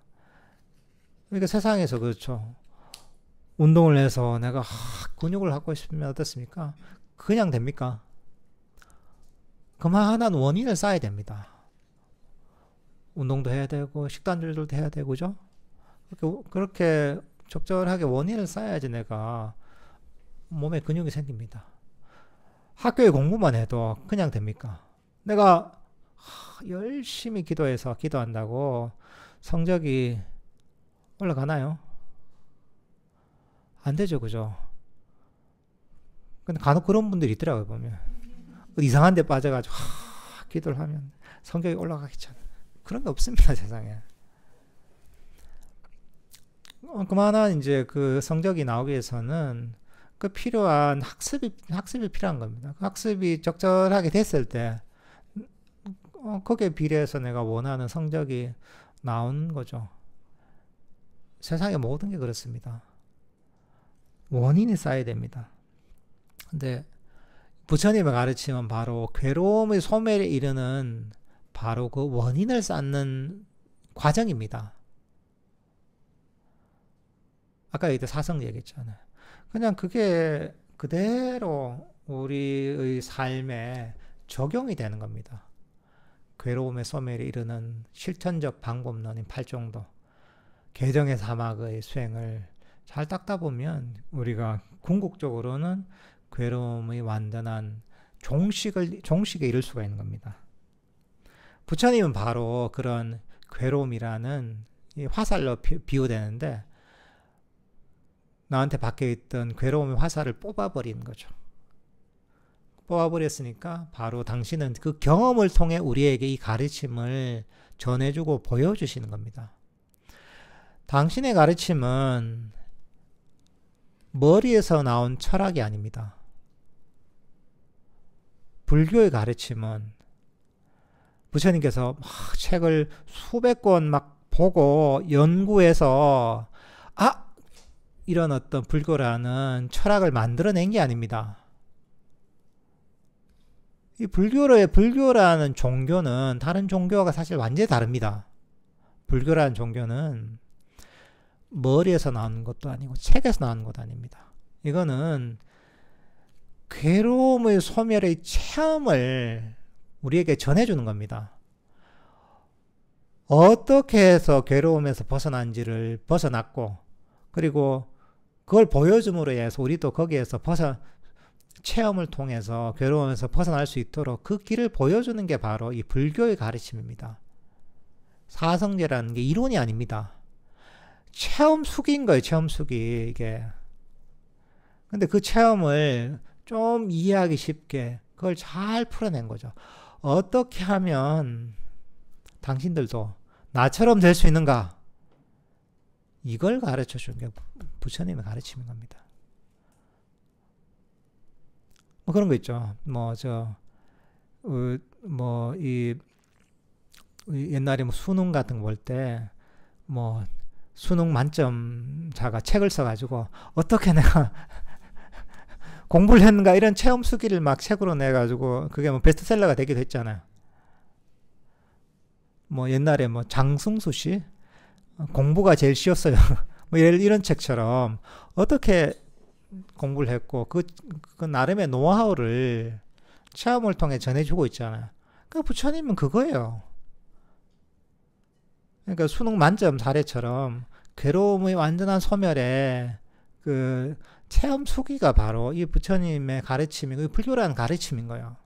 그러니까 세상에서 그렇죠. 운동을 해서 내가 근육을 갖고 싶으면 어떻습니까? 그냥 됩니까? 그만한 원인을 쌓아야 됩니다. 운동도 해야 되고 식단 조절도 해야 되고, 그죠? 그렇게 적절하게 원인을 쌓아야지 내가 몸에 근육이 생깁니다. 학교에 공부만 해도 그냥 됩니까? 내가 열심히 기도한다고 성적이 올라가나요? 안 되죠, 그죠? 근데 간혹 그런 분들이 있더라고요, 보면. 이상한 데 빠져가지고 기도를 하면 성적이 올라가기 전. 그런 게 없습니다, 세상에. 그만한 이제 그 성적이 나오기 위해서는 그 필요한 학습이 필요한 겁니다. 그 학습이 적절하게 됐을 때 거기에 비례해서 내가 원하는 성적이 나오는 거죠. 세상의 모든 게 그렇습니다. 원인이 쌓여야 됩니다. 근데 부처님의 가르침은 바로 괴로움의 소멸에 이르는 바로 그 원인을 쌓는 과정입니다. 아까 이때 사성 얘기했잖아요. 그냥 그게 그대로 우리의 삶에 적용이 되는 겁니다. 괴로움의 소멸에 이르는 실천적 방법론인 팔정도, 개정의 사막의 수행을 잘 닦다 보면 우리가 궁극적으로는 괴로움의 완전한 종식에 이를 수가 있는 겁니다. 부처님은 바로 그런 괴로움이라는 이 화살로 비유되는데, 나한테 박혀있던 괴로움의 화살을 뽑아버리는 거죠. 뽑아버렸으니까 바로 당신은 그 경험을 통해 우리에게 이 가르침을 전해주고 보여주시는 겁니다. 당신의 가르침은 머리에서 나온 철학이 아닙니다. 불교의 가르침은 부처님께서 책을 수백 권 보고 연구해서 이런 어떤 불교라는 철학을 만들어낸 게 아닙니다. 이 불교라는 종교는 다른 종교가 사실 완전히 다릅니다. 불교라는 종교는 머리에서 나오는 것도 아니고 책에서 나오는 것도 아닙니다. 이거는 괴로움의 소멸의 체험을 우리에게 전해주는 겁니다. 어떻게 해서 괴로움에서 벗어났고, 그리고 그걸 보여줌으로 해서 우리도 거기에서 체험을 통해서 괴로움에서 벗어날 수 있도록 그 길을 보여주는 게 바로 이 불교의 가르침입니다. 사성제라는 게 이론이 아닙니다. 체험 수기인 거예요, 체험 수기, 이게. 근데 그 체험을 좀 이해하기 쉽게 그걸 잘 풀어낸 거죠. 어떻게 하면 당신들도 나처럼 될 수 있는가? 이걸 가르쳐 주는 게 부처님의 가르침인 겁니다. 뭐 그런 거 있죠. 옛날에 수능 같은 거 볼 때, 수능 만점자가 책을 써가지고, 어떻게 내가 공부를 했는가, 이런 체험 수기를 막 책으로 내가지고, 그게 베스트셀러가 되기도 했잖아요. 옛날에 장승수 씨? 공부가 제일 쉬웠어요. 이런 책처럼, 어떻게 공부를 했고, 그 나름의 노하우를 체험을 통해 전해주고 있잖아요. 그러니까 부처님은 그거예요. 그러니까 수능 만점 사례처럼 괴로움의 완전한 소멸에 그 체험 수기가 바로 이 부처님의 가르침이고, 불교라는 가르침인 거예요.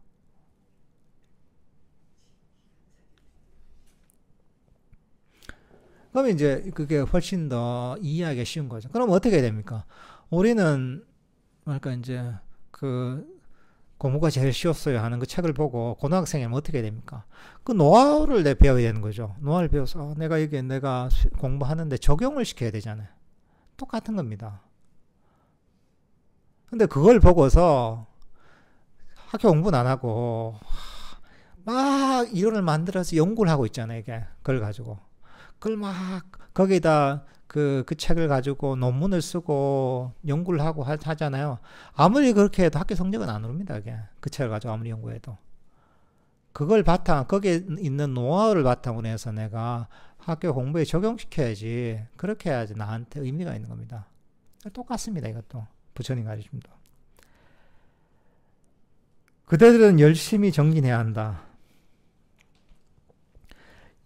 그러면 이제 그게 훨씬 더 이해하기 쉬운 거죠. 그럼 어떻게 됩니까? 우리는, 이제 공부가 제일 쉬웠어요 하는 그 책을 보고 고등학생이면 어떻게 됩니까? 그 노하우를 배워야 되는 거죠. 노하우를 배워서 내가 공부하는데 적용을 시켜야 되잖아요. 똑같은 겁니다. 근데 그걸 보고서 학교 공부는 안 하고 막 이론을 만들어서 연구를 하고 있잖아요. 이게 그걸 가지고 그걸 막 거기다 그 책을 가지고 논문을 쓰고 연구를 하고 하잖아요. 아무리 그렇게 해도 학교 성적은 안 오릅니다. 그게. 그 책을 가지고 아무리 연구해도. 그걸 거기에 있는 노하우를 바탕으로 해서 내가 학교 공부에 적용시켜야지. 그렇게 해야지 나한테 의미가 있는 겁니다. 똑같습니다. 이것도. 부처님 가르침도. 그대들은 열심히 정진해야 한다.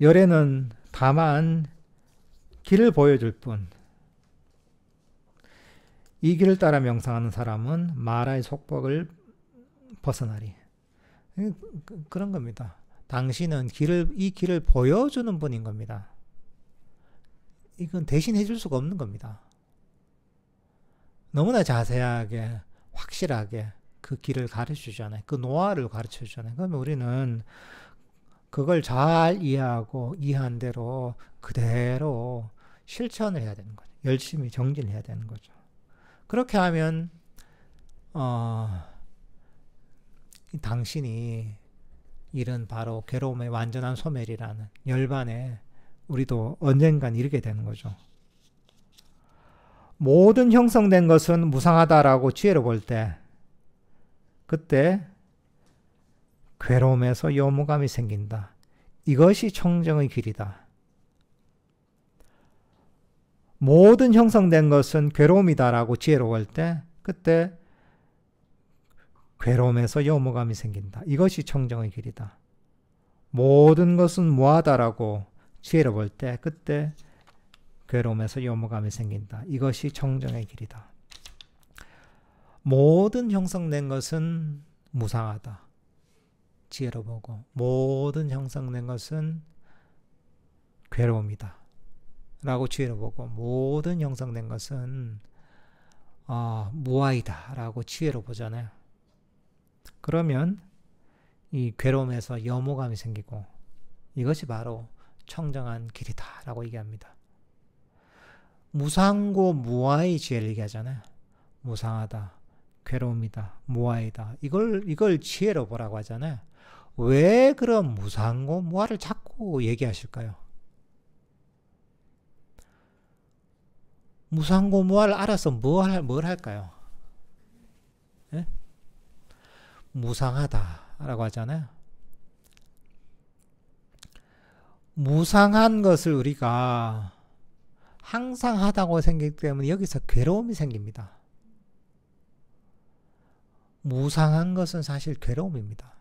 열애는 다만 길을 보여줄 뿐. 이 길을 따라 명상하는 사람은 마라의 속박을 벗어나리. 그런 겁니다. 당신은 이 길을 보여주는 분인 겁니다. 이건 대신 해줄 수가 없는 겁니다. 너무나 자세하게, 확실하게 그 길을 가르쳐 주잖아요. 그 노하우를 가르쳐 주잖아요. 그러면 우리는 그걸 잘 이해하고 이해한 대로 그대로 실천을 해야 되는 거죠. 열심히 정진을 해야 되는 거죠. 그렇게 하면 당신이 이런 바로 괴로움의 완전한 소멸이라는 열반에 우리도 언젠간 이르게 되는 거죠. 모든 형성된 것은 무상하다라고 지혜로 볼 때, 그때 괴로움에서 요무감이 생긴다. 이것이 청정의 길이다. 모든 형성된 것은 괴로움이다라고 지혜로 볼 때, 그때 괴로움에서 요무감이 생긴다. 이것이 청정의 길이다. 모든 것은 무하다라고 지혜로 볼 때, 그때 괴로움에서 요무감이 생긴다. 이것이 청정의 길이다. 모든 형성된 것은 무상하다. 지혜로 보고 모든 형성된 것은 괴로움이다. 라고 지혜로 보고 모든 형성된 것은 무아이다. 라고 지혜로 보잖아요. 그러면 이 괴로움에서 염호감이 생기고 이것이 바로 청정한 길이다. 라고 얘기합니다. 무상고 무아의 지혜를 얘기하잖아요. 무상하다. 괴로움이다. 무아이다. 이걸 지혜로 보라고 하잖아요. 왜 그런 무상고 무아를 자꾸 얘기하실까요? 무상고 무아를 알아서 뭘 할까요? 예? 무상하다라고 하잖아요. 무상한 것을 우리가 항상 하다고 생기기 때문에 여기서 괴로움이 생깁니다. 무상한 것은 사실 괴로움입니다.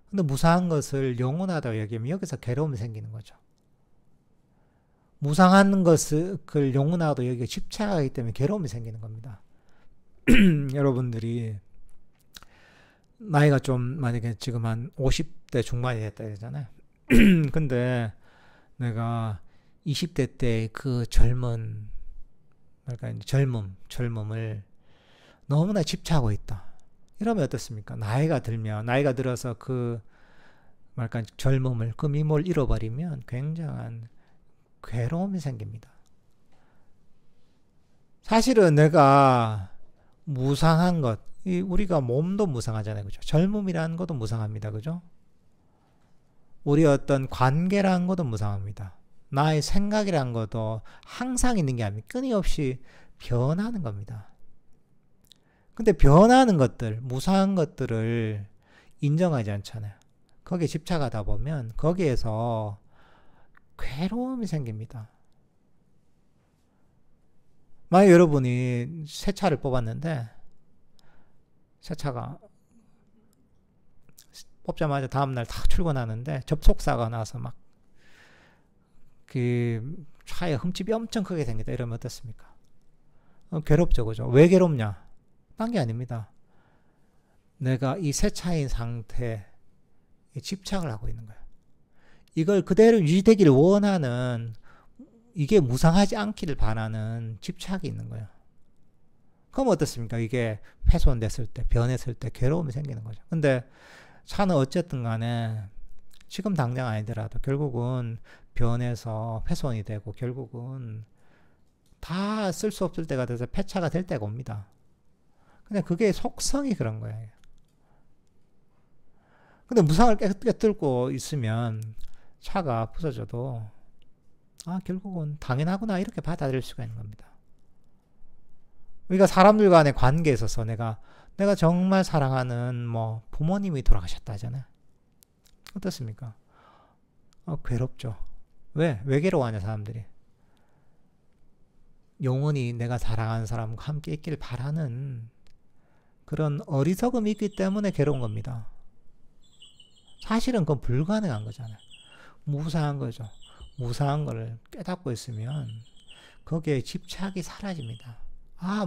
근데 무상한 것을 영원하다고 여기면 여기서 괴로움이 생기는 거죠. 무상한 것을 영원하다고 여기가 집착하기 때문에 괴로움이 생기는 겁니다. 여러분들이 나이가 좀 만약에 지금 한 50대 중반이 됐다 그러잖아요. 근데 내가 20대 때 그 젊음을 너무나 집착하고 있다. 이러면 어떻습니까? 나이가 들어서 그 젊음을, 그 미모를 잃어버리면 굉장한 괴로움이 생깁니다. 사실은 내가 무상한 것, 우리가 몸도 무상하잖아요. 그죠? 젊음이라는 것도 무상합니다. 그죠? 우리 어떤 관계라는 것도 무상합니다. 나의 생각이라는 것도 항상 있는 게 아닙니다. 끊임없이 변하는 겁니다. 근데 변하는 것들, 무상한 것들을 인정하지 않잖아요. 거기에 집착하다 보면 거기에서 괴로움이 생깁니다. 만약 여러분이 새 차를 뽑았는데 새 차가 뽑자마자 다음날 다 출근하는데 접촉사가 나서 막 그 차에 흠집이 엄청 크게 생겼다. 이러면 어떻습니까? 괴롭죠. 그죠? 왜 괴롭냐? 딴 게 아닙니다. 내가 이 새 차인 상태에 집착을 하고 있는 거예요. 이걸 그대로 유지되기를 원하는, 이게 무상하지 않기를 바라는 집착이 있는 거예요. 그럼 어떻습니까? 이게 훼손됐을 때, 변했을 때 괴로움이 생기는 거죠. 근데 차는 어쨌든 간에 지금 당장 아니더라도 결국은 변해서 훼손이 되고 결국은 다 쓸 수 없을 때가 돼서 폐차가 될 때가 옵니다. 근데 그게 속성이 그런 거예요. 근데 무상을 깨뜨리고 있으면 차가 부서져도 결국은 당연하구나 이렇게 받아들일 수가 있는 겁니다. 우리가 사람들 간의 관계에 있어서 내가 정말 사랑하는 부모님이 돌아가셨다 하잖아요. 어떻습니까? 괴롭죠. 왜 괴로워하냐 사람들이. 영원히 내가 사랑하는 사람과 함께 있길 바라는 그런 어리석음이 있기 때문에 괴로운 겁니다. 사실은 그건 불가능한 거잖아요. 무상한 거죠. 무상한 거를 깨닫고 있으면 거기에 집착이 사라집니다.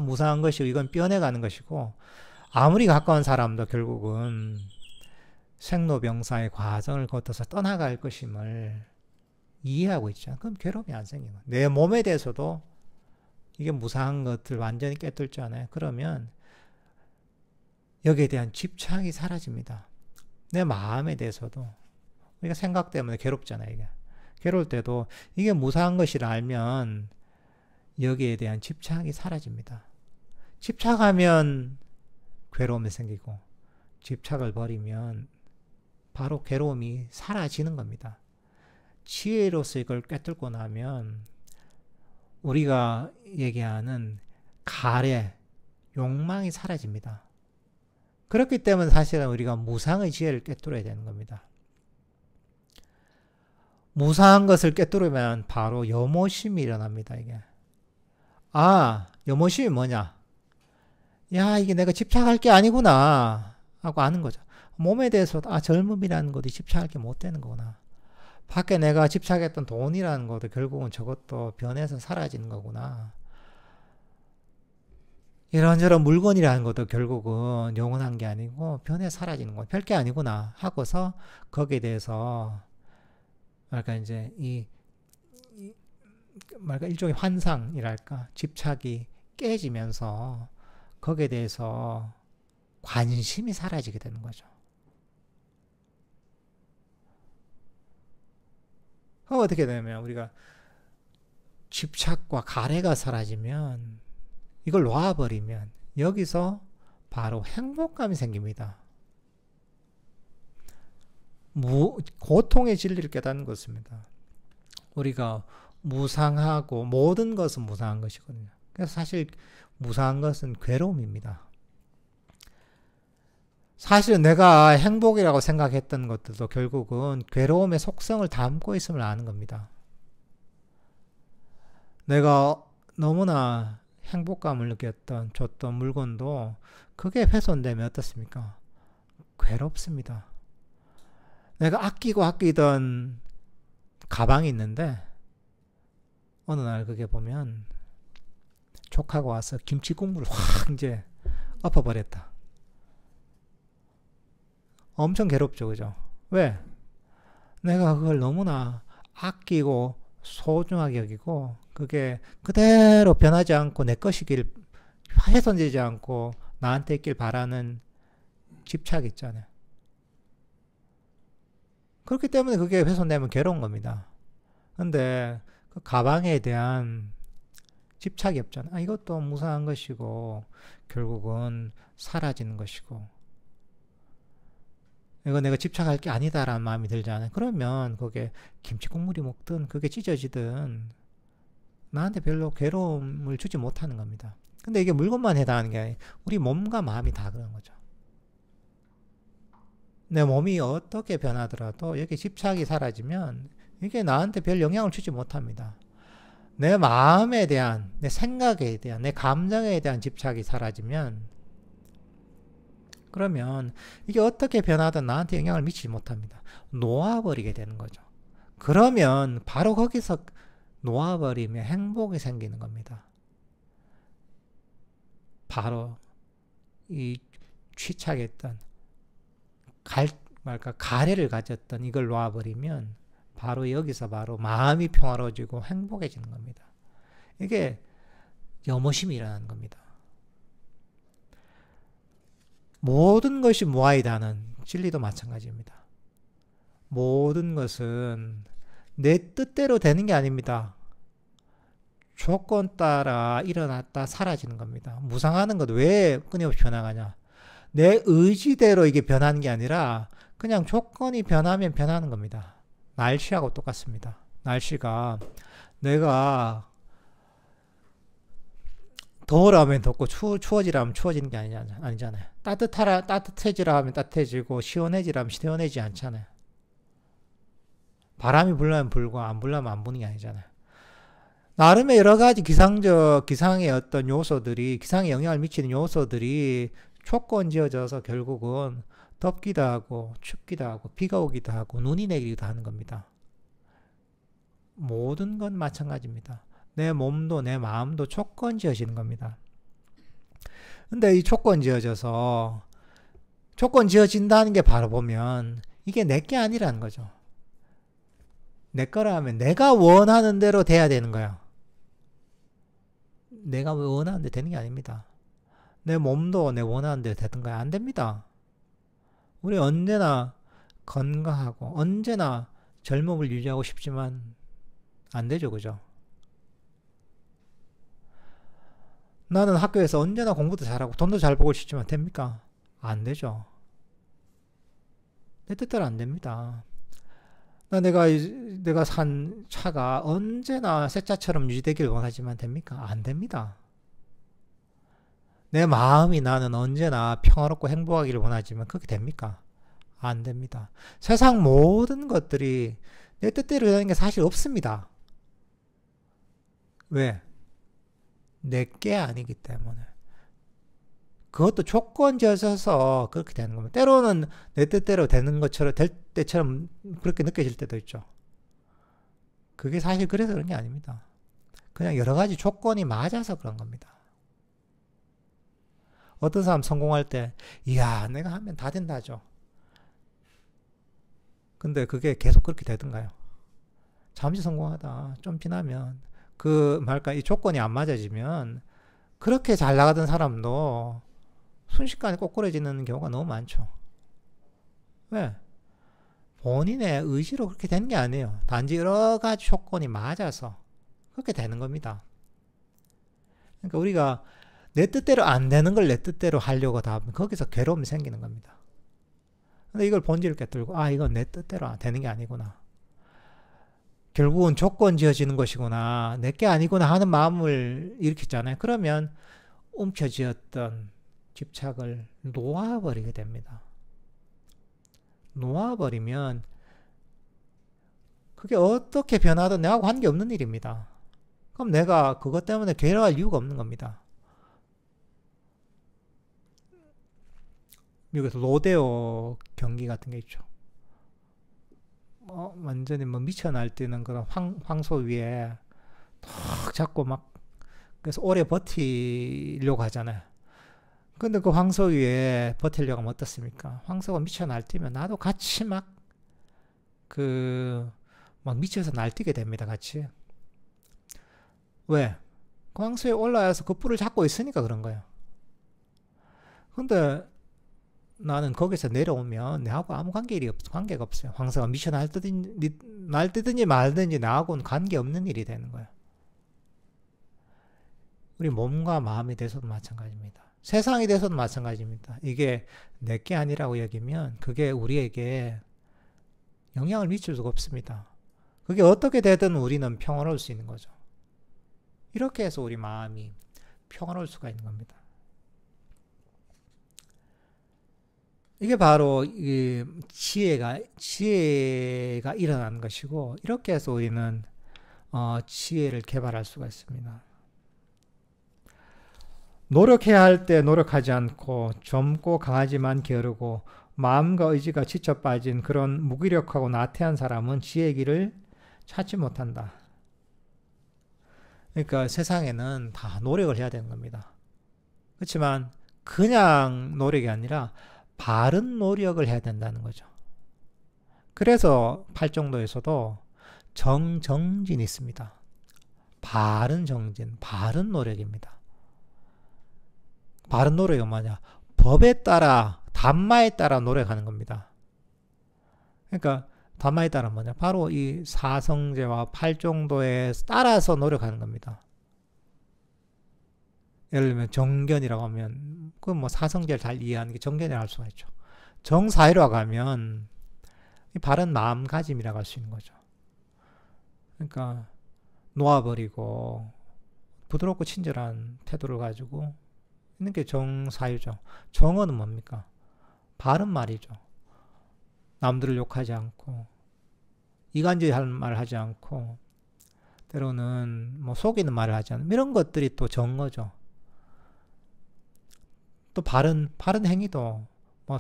무상한 것이고 이건 변해가는 것이고, 아무리 가까운 사람도 결국은 생로병사의 과정을 거쳐서 떠나갈 것임을 이해하고 있죠. 그럼 괴로움이 안 생기는 거예요. 내 몸에 대해서도 이게 무상한 것들 완전히 깨뚫잖아요. 그러면 여기에 대한 집착이 사라집니다. 내 마음에 대해서도 우리가 생각 때문에 괴롭잖아요. 이게 괴로울 때도 이게 무상한 것이라 알면 여기에 대한 집착이 사라집니다. 집착하면 괴로움이 생기고 집착을 버리면 바로 괴로움이 사라지는 겁니다. 지혜로서 이걸 꿰뚫고 나면 우리가 얘기하는 가래, 욕망이 사라집니다. 그렇기 때문에 사실은 우리가 무상의 지혜를 꿰뚫어야 되는 겁니다. 무상한 것을 꿰뚫으면 바로 염오심이 일어납니다. 이게 염오심이 뭐냐? 이게 내가 집착할 게 아니구나 하고 아는 거죠. 몸에 대해서도 젊음이라는 것도 집착할 게 못 되는 거구나. 밖에 내가 집착했던 돈이라는 것도 결국은 저것도 변해서 사라지는 거구나. 이런저런 물건이라는 것도 결국은 영원한 게 아니고 변해 사라지는 거, 별게 아니구나 하고서 거기에 대해서 이제 일종의 환상이랄까, 집착이 깨지면서 거기에 대해서 관심이 사라지게 되는 거죠. 그럼 어떻게 되냐면 우리가 집착과 가래가 사라지면, 이걸 놔버리면 여기서 바로 행복감이 생깁니다. 고통의 진리를 깨닫는 것입니다. 우리가 무상하고 모든 것은 무상한 것이거든요. 그래서 사실 무상한 것은 괴로움입니다. 사실은 내가 행복이라고 생각했던 것들도 결국은 괴로움의 속성을 담고 있음을 아는 겁니다. 내가 너무나 행복감을 느꼈던 줬던 물건도 그게 훼손되면 어떻습니까? 괴롭습니다. 내가 아끼고 아끼던 가방이 있는데 어느 날 그게 보면 조카가 와서 김치 국물을 확 이제 엎어버렸다. 엄청 괴롭죠, 그죠? 왜? 내가 그걸 너무나 아끼고 소중하게 여기고 그게 그대로 변하지 않고 내 것이길 훼손되지 않고 나한테 있길 바라는 집착 있잖아요. 그렇기 때문에 그게 훼손되면 괴로운 겁니다. 근데 그 가방에 대한 집착이 없잖아요. 아, 이것도 무사한 것이고 결국은 사라지는 것이고 이거 내가 집착할 게 아니다라는 마음이 들잖아요. 그러면 그게 김치 국물이 먹든 그게 찢어지든 나한테 별로 괴로움을 주지 못하는 겁니다. 근데 이게 물건만 해당하는 게 아니에요. 우리 몸과 마음이 다 그런 거죠. 내 몸이 어떻게 변하더라도 여기 집착이 사라지면 이게 나한테 별 영향을 주지 못합니다. 내 마음에 대한, 내 생각에 대한, 내 감정에 대한 집착이 사라지면 그러면 이게 어떻게 변하든 나한테 영향을 미치지 못합니다. 놓아버리게 되는 거죠. 그러면 바로 거기서 놓아버리면 행복이 생기는 겁니다. 바로 이 취착했던 가래를 가졌던 이걸 놓아버리면 바로 여기서 바로 마음이 평화로워지고 행복해지는 겁니다. 이게 염호심이 일어나는 겁니다. 모든 것이 무아이다는 진리도 마찬가지입니다. 모든 것은 내 뜻대로 되는 게 아닙니다. 조건 따라 일어났다 사라지는 겁니다. 무상하는 것 왜 끊임없이 변화가냐? 내 의지대로 이게 변하는 게 아니라 그냥 조건이 변하면 변하는 겁니다. 날씨하고 똑같습니다. 날씨가 내가 더우라면 덥고 추워지라면 추워지는 게 아니잖아요. 따뜻해지라 하면 따뜻해지고 시원해지라면 시원해지지 않잖아요. 바람이 불면 불고 안 불면 안 부는 게 아니잖아요. 나름의 여러 가지 기상의 어떤 요소들이, 기상에 영향을 미치는 요소들이 조건지어져서 결국은 덥기도 하고 춥기도 하고 비가 오기도 하고 눈이 내리기도 하는 겁니다. 모든 건 마찬가지입니다. 내 몸도 내 마음도 조건지어지는 겁니다. 근데 이 조건지어져서 조건지어진다는 게 바로 보면 이게 내 게 아니라는 거죠. 내 거라면 내가 원하는 대로 돼야 되는 거야. 내가 원하는 대로 되는 게 아닙니다. 내 몸도 내 원하는 대로 되는 거야. 안 됩니다. 우리 언제나 건강하고 언제나 젊음을 유지하고 싶지만 안 되죠, 그죠? 나는 학교에서 언제나 공부도 잘하고 돈도 잘 벌고 싶지만 됩니까? 안 되죠. 내 뜻대로 안 됩니다. 내가 산 차가 언제나 새 차처럼 유지되기를 원하지만 됩니까? 안 됩니다. 내 마음이 나는 언제나 평화롭고 행복하기를 원하지만 그게 됩니까? 안 됩니다. 세상 모든 것들이 내 뜻대로 되는 게 사실 없습니다. 왜? 내게 아니기 때문에. 그것도 조건지어져서 그렇게 되는 겁니다. 때로는 내 뜻대로 되는 것처럼 될 때처럼 그렇게 느껴질 때도 있죠. 그게 사실 그래서 그런 게 아닙니다. 그냥 여러 가지 조건이 맞아서 그런 겁니다. 어떤 사람 성공할 때 이야 내가 하면 다 된다죠. 근데 그게 계속 그렇게 되던가요? 잠시 성공하다 좀 지나면 이 조건이 안 맞아지면 그렇게 잘 나가던 사람도 순식간에 꼬꾸라지는 경우가 너무 많죠. 왜? 본인의 의지로 그렇게 되는 게 아니에요. 단지 여러 가지 조건이 맞아서 그렇게 되는 겁니다. 그러니까 우리가 내 뜻대로 안 되는 걸 내 뜻대로 하려고 다 하면 거기서 괴로움이 생기는 겁니다. 근데 이걸 본질을 깨뜨리고 이건 내 뜻대로 되는 게 아니구나. 결국은 조건 지어지는 것이구나. 내게 아니구나 하는 마음을 일으켰잖아요. 그러면 움켜쥐었던 집착을 놓아버리게 됩니다. 놓아버리면 그게 어떻게 변하든 내하고 관계없는 일입니다. 그럼 내가 그것 때문에 괴로워할 이유가 없는 겁니다. 미국에서 로데오 경기 같은 게 있죠. 완전히 뭐 미쳐 날뛰는 그런 황소 위에 탁 잡고 막, 그래서 오래 버티려고 하잖아요. 근데 그 황소 위에 버티려고 하면 어떻습니까? 황소가 미쳐 날뛰면 나도 같이 막 미쳐서 날뛰게 됩니다, 같이. 왜? 그 황소에 올라와서 그 뿔을 잡고 있으니까 그런 거예요. 근데 나는 거기서 내려오면 내하고 아무 관계가 없어요. 황소가 미쳐 날뛰든지 말든지 나하고는 관계없는 일이 되는 거예요. 우리 몸과 마음이 돼서도 마찬가지입니다. 세상이 돼서도 마찬가지입니다. 이게 내게 아니라고 여기면 그게 우리에게 영향을 미칠 수가 없습니다. 그게 어떻게 되든 우리는 평화로울 수 있는 거죠. 이렇게 해서 우리 마음이 평화로울 수가 있는 겁니다. 이게 바로 이 지혜가 일어나는 것이고, 이렇게 해서 우리는 지혜를 개발할 수가 있습니다. 노력해야 할 때 노력하지 않고, 젊고 강하지만 게으르고 마음과 의지가 지쳐 빠진 그런 무기력하고 나태한 사람은 지혜의 길을 찾지 못한다. 그러니까 세상에는 다 노력을 해야 되는 겁니다. 그렇지만 그냥 노력이 아니라 바른 노력을 해야 된다는 거죠. 그래서 팔정도에서도 정진이 있습니다. 바른 정진, 바른 노력입니다. 바른 노력은 뭐냐? 법에 따라, 담마에 따라 노력하는 겁니다. 그러니까 담마에 따라 뭐냐? 바로 이 사성제와 팔정도에 따라서 노력하는 겁니다. 예를 들면 정견이라고 하면 그 뭐 사성제를 잘 이해하는 게 정견이라고 할 수가 있죠. 정사위라고 하면 바른 마음가짐이라고 할 수 있는 거죠. 그러니까 놓아버리고 부드럽고 친절한 태도를 가지고 있는 게 정사유죠. 정어는 뭡니까? 바른 말이죠. 남들을 욕하지 않고 이간질할 말을 하지 않고 때로는 뭐 속이는 말을 하지 않는 이런 것들이 또 정어죠. 또 바른 행위도 뭐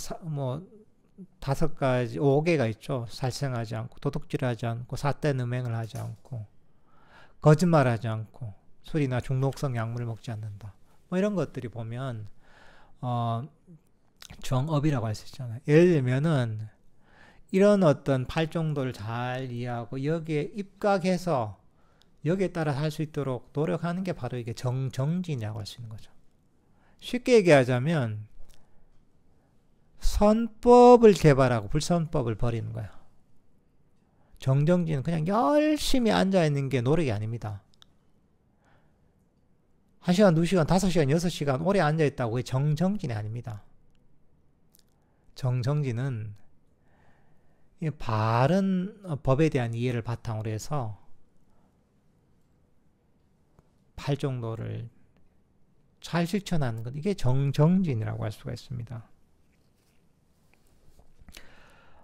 5가지, 5개가 있죠. 살생하지 않고, 도둑질하지 않고, 삿된 음행을 하지 않고, 거짓말하지 않고, 술이나 중독성 약물을 먹지 않는다. 뭐 이런 것들이 보면 정업이라고 할 수 있잖아요. 예를 들면은 이런 어떤 팔정도를 잘 이해하고 여기에 입각해서 여기에 따라 살 수 있도록 노력하는 게 바로 이게 정진이라고 할 수 있는 거죠. 쉽게 얘기하자면 선법을 개발하고 불선법을 버리는 거예요. 정진은 그냥 열심히 앉아있는 게 노력이 아닙니다. 1시간, 2시간, 5시간, 6시간 오래 앉아있다고 그게 정진이 아닙니다. 정진은 바른 법에 대한 이해를 바탕으로 해서 팔정도를 잘 실천하는 것, 이게 정진이라고 할 수가 있습니다.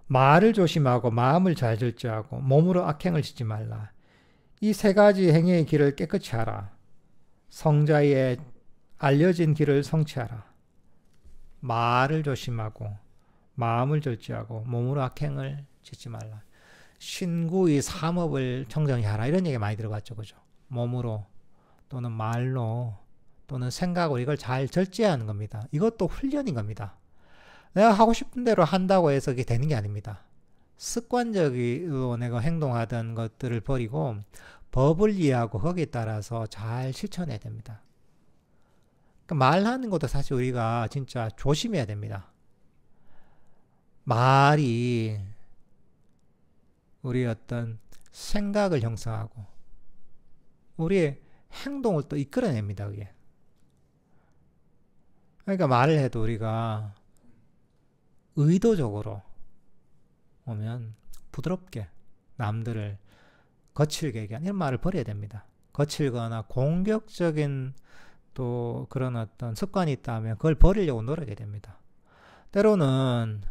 말을 조심하고 마음을 잘 절제하고 몸으로 악행을 짓지 말라. 이 3가지 행위의 길을 깨끗이 하라. 성자의 알려진 길을 성취하라. 말을 조심하고 마음을 절제하고 몸으로 악행을 짓지 말라. 신구의 삼업을 청정히 하라. 이런 얘기 많이 들어봤죠. 그죠? 몸으로 또는 말로 또는 생각으로 이걸 잘 절제하는 겁니다. 이것도 훈련인 겁니다. 내가 하고 싶은 대로 한다고 해서 그게 되는 게 아닙니다. 습관적으로 내가 행동하던 것들을 버리고 법을 이해하고 거기에 따라서 잘 실천해야 됩니다. 그러니까 말하는 것도 사실 우리가 진짜 조심해야 됩니다. 말이 우리의 어떤 생각을 형성하고 우리의 행동을 또 이끌어냅니다. 그게. 그러니까 말을 해도 우리가 의도적으로 오면 부드럽게 남들을 거칠게 얘기하는 이런 말을 버려야 됩니다. 거칠거나 공격적인 또 그런 어떤 습관이 있다면 그걸 버리려고 노력해야 됩니다. 때로는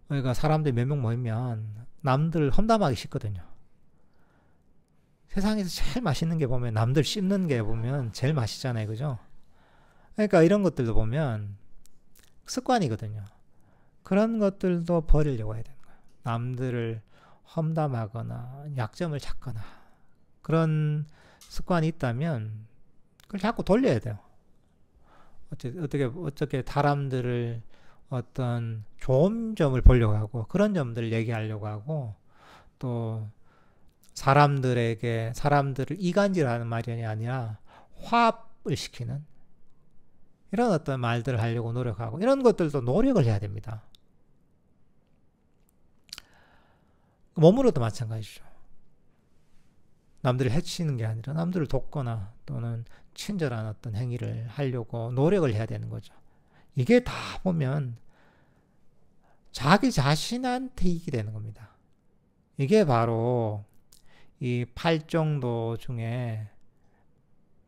우리가 사람들이 몇 명 모이면 남들 험담하기 싫거든요. 세상에서 제일 맛있는 게 보면 남들 씹는 게 보면 제일 맛있잖아요. 그죠? 그러니까 이런 것들도 보면 습관이거든요. 그런 것들도 버리려고 해야 되는 거예요. 남들을 험담하거나 약점을 찾거나 그런 습관이 있다면 그걸 자꾸 돌려야 돼요. 어떻게 사람들을 어떤 좋은 점을 보려고 하고 그런 점들을 얘기하려고 하고 또 사람들을 이간질하는 말이 아니라 화합을 시키는 이런 어떤 말들을 하려고 노력하고 이런 것들도 노력을 해야 됩니다. 몸으로도 마찬가지죠. 남들을 해치는 게 아니라 남들을 돕거나 또는 친절한 어떤 행위를 하려고 노력을 해야 되는 거죠. 이게 다 보면 자기 자신한테 이익이 되는 겁니다. 이게 바로 이 8정도 중에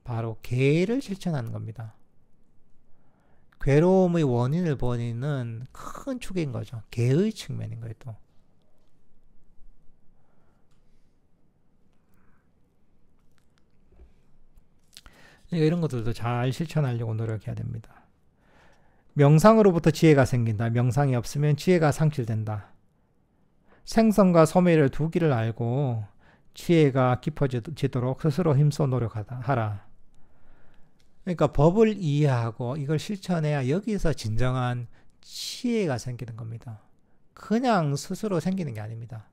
바로 계를 실천하는 겁니다. 괴로움의 원인을 버리는 큰 축인 거죠. 계의 측면인 거예요. 또 이런 것들도 잘 실천하려고 노력해야 됩니다. 명상으로부터 지혜가 생긴다. 명상이 없으면 지혜가 상실된다. 생선과 소멸의 두 길을 알고 지혜가 깊어지도록 스스로 힘써 노력하라. 그러니까 법을 이해하고 이걸 실천해야 여기서 진정한 지혜가 생기는 겁니다. 그냥 스스로 생기는 게 아닙니다.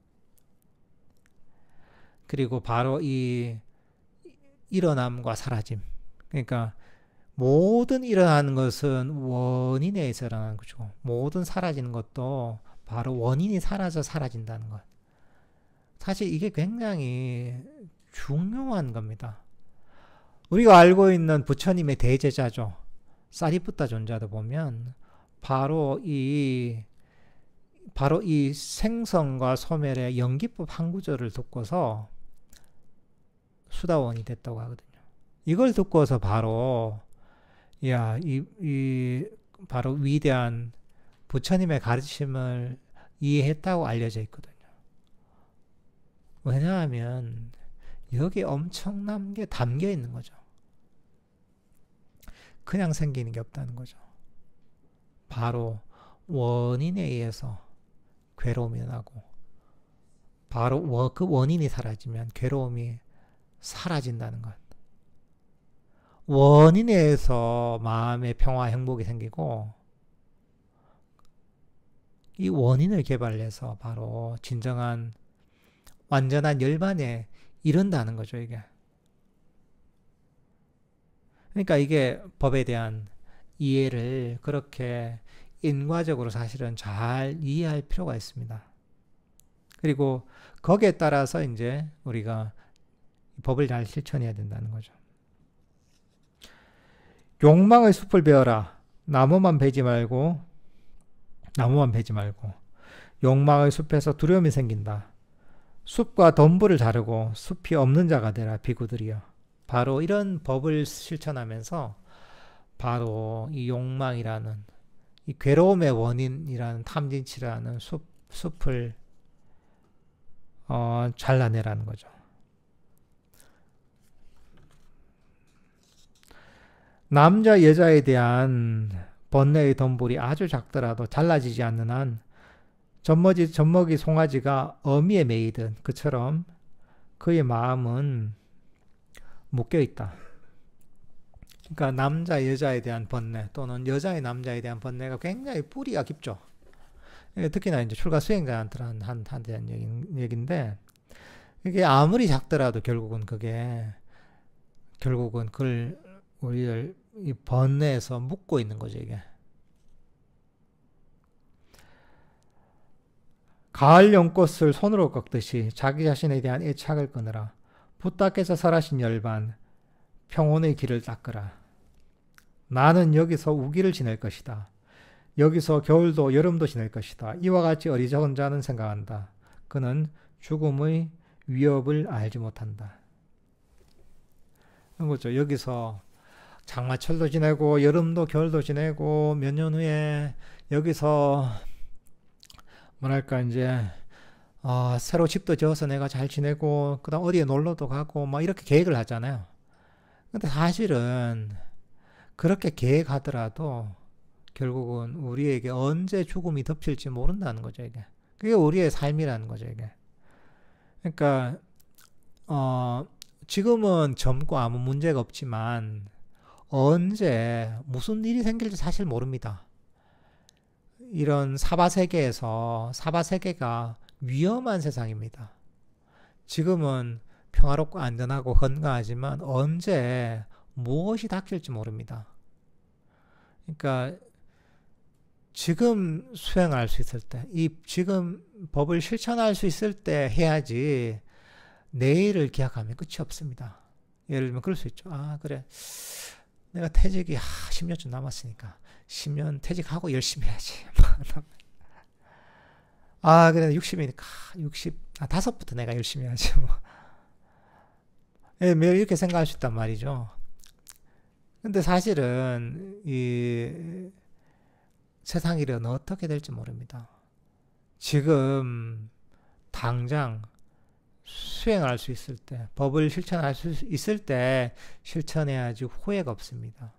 그리고 바로 이 일어남과 사라짐. 그러니까 모든 일어나는 것은 원인에 의해서 일어나는 거죠. 모든 사라지는 것도 바로 원인이 사라져 사라진다는 것. 사실 이게 굉장히 중요한 겁니다. 우리가 알고 있는 부처님의 대제자죠. 사리푸타 존자도 보면 바로 이 생성과 소멸의 연기법 한 구조를 듣고서 수다원이 됐다고 하거든요. 이걸 듣고서 바로 바로 위대한 부처님의 가르침을 이해했다고 알려져 있거든요. 왜냐하면 여기 엄청난 게 담겨 있는 거죠. 그냥 생기는 게 없다는 거죠. 바로 원인에 의해서 괴로움이 나고 바로 그 원인이 사라지면 괴로움이 사라진다는 것. 원인에 의해서 마음의 평화, 행복이 생기고 이 원인을 개발해서 바로 진정한 완전한 열반에 이른다는 거죠, 이게. 그러니까 이게 법에 대한 이해를 그렇게 인과적으로 사실은 잘 이해할 필요가 있습니다. 그리고 거기에 따라서 이제 우리가 법을 잘 실천해야 된다는 거죠. 욕망의 숲을 베어라. 나무만 베지 말고 욕망의 숲에서 두려움이 생긴다. 숲과 덤불을 자르고 숲이 없는 자가 되라. 비구들이여. 바로 이런 법을 실천하면서 바로 이 욕망이라는 이 괴로움의 원인이라는 탐진치라는 숲을 잘라내라는 거죠. 남자 여자에 대한 번뇌의 덤불이 아주 작더라도 잘라지지 않는 한 젖먹이 송아지가 어미에 매이듯 그처럼 그의 마음은 묶여있다. 그러니까 남자 여자에 대한 번뇌 또는 여자의 남자에 대한 번뇌가 굉장히 뿌리가 깊죠. 특히나 이제 출가 수행자한테 대한 얘기인데 이게 아무리 작더라도 결국은 그걸 우리를 이 번뇌에서 묶고 있는 거죠, 이게. 가을 연꽃을 손으로 꺾듯이 자기 자신에 대한 애착을 끊으라. 부탁해서 설하신 열반, 평온의 길을 닦으라. 나는 여기서 우기를 지낼 것이다. 여기서 겨울도 여름도 지낼 것이다. 이와 같이 어리석은 자는 생각한다. 그는 죽음의 위협을 알지 못한다. 그런 거죠. 여기서 장마철도 지내고 여름도 겨울도 지내고 몇 년 후에 여기서 뭐랄까 이제 새로 집도 지어서 내가 잘 지내고, 그 다음 어디에 놀러도 가고, 막 이렇게 계획을 하잖아요. 근데 사실은 그렇게 계획하더라도 결국은 우리에게 언제 죽음이 덮칠지 모른다는 거죠, 이게. 그게 우리의 삶이라는 거죠, 이게. 그러니까, 지금은 젊고 아무 문제가 없지만, 언제 무슨 일이 생길지 사실 모릅니다. 이런 사바세계가 위험한 세상입니다. 지금은 평화롭고 안전하고 건강하지만 언제 무엇이 닥칠지 모릅니다. 그러니까 지금 수행할 수 있을 때, 지금 법을 실천할 수 있을 때 해야지 내일을 기약하면 끝이 없습니다. 예를 들면 그럴 수 있죠. 그래. 내가 퇴직이 10년쯤 남았으니까 10년 퇴직하고 열심히 해야지. 그래 60이니까 5부터 내가 열심히 해야지. 매일 이렇게 생각할 수 있단 말이죠. 근데 사실은 이 세상 일은 어떻게 될지 모릅니다. 지금 당장 수행할 수 있을 때, 법을 실천할 수 있을 때 실천해야지 후회가 없습니다.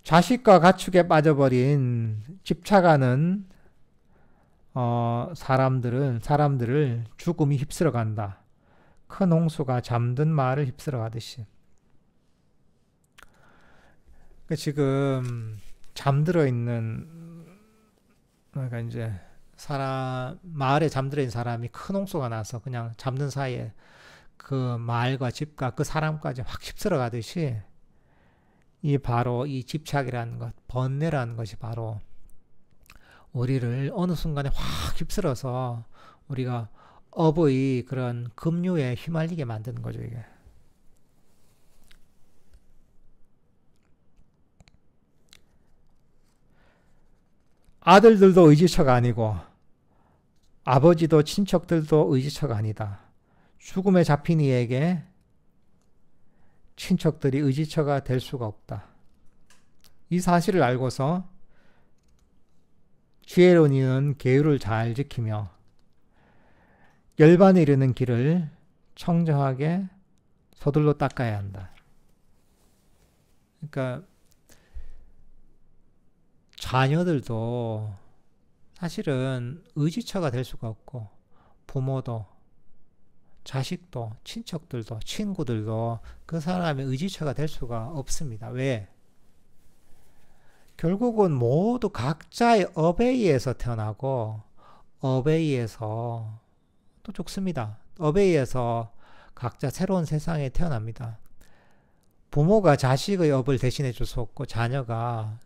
자식과 가축에 빠져버린 집착하는 사람들을 죽음이 휩쓸어 간다. 큰 홍수가 잠든 마을을 휩쓸어 가듯이. 지금 잠들어 있는, 그러니까 이제 마을에 잠들어 있는 사람이 큰 홍수가 나서 그냥 잠든 사이에 그 마을과 집과 그 사람까지 확 휩쓸어 가듯이, 바로 이 집착이라는 것, 번뇌라는 것이 바로 우리를 어느 순간에 확 휩쓸어서 우리가 업의 그런 급류에 휘말리게 만드는 거죠, 이게. 아들들도 의지처가 아니고 아버지도 친척들도 의지처가 아니다. 죽음에 잡힌 이에게 친척들이 의지처가 될 수가 없다. 이 사실을 알고서 지혜로운 이는 계율을 잘 지키며 열반에 이르는 길을 청정하게 서둘러 닦아야 한다. 그러니까 자녀들도 사실은 의지처가 될 수가 없고, 부모도 자식도 친척들도 친구들도 그 사람의 의지처가 될 수가 없습니다. 왜? 결국은 모두 각자의 업에 의해서 태어나고 업에 의해서 또 죽습니다. 업에 의해서 각자 새로운 세상에 태어납니다. 부모가 자식의 업을 대신해 줄 수 없고 자녀가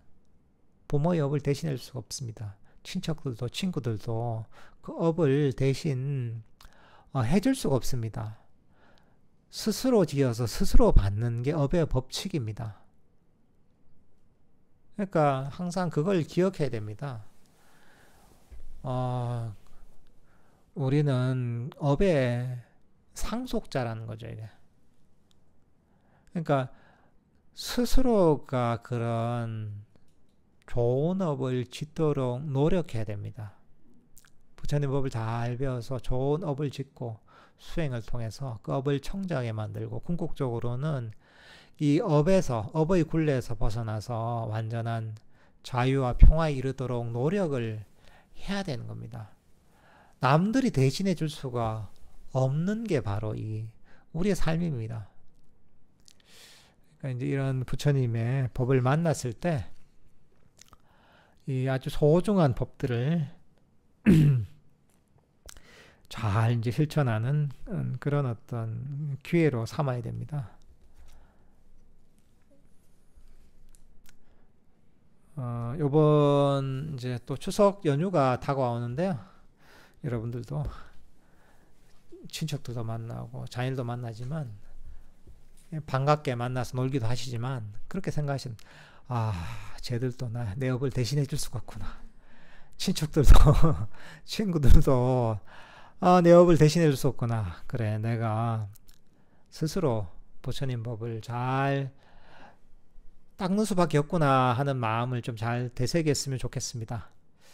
부모의 업을 대신해 줄 수가 없습니다. 친척들도 친구들도 그 업을 대신 해줄 수가 없습니다. 스스로 지어서 스스로 받는 게 업의 법칙입니다. 그러니까 항상 그걸 기억해야 됩니다. 우리는 업의 상속자라는 거죠, 이게. 그러니까 스스로가 그런 좋은 업을 짓도록 노력해야 됩니다. 부처님 법을 잘 배워서 좋은 업을 짓고 수행을 통해서 그 업을 청정하게 만들고, 궁극적으로는 이 업의 굴레에서 벗어나서 완전한 자유와 평화에 이르도록 노력을 해야 되는 겁니다. 남들이 대신해 줄 수가 없는 게 바로 우리의 삶입니다. 그러니까 이제 이런 부처님의 법을 만났을 때 이 아주 소중한 법들을 잘 이제 실천하는 그런 어떤 기회로 삼아야 됩니다. 요번 이제 또 추석 연휴가 다가오는데요. 여러분들도 친척들도 만나고 자녀들도 만나지만 반갑게 만나서 놀기도 하시지만, 그렇게 생각하시면 쟤들도 내 업을 대신해 줄 수가 없구나. 친척들도 친구들도 내 업을 대신해 줄 수 없구나. 그래, 내가 스스로 부처님 법을 잘 닦는 수밖에 없구나 하는 마음을 좀 잘 되새겼으면 좋겠습니다.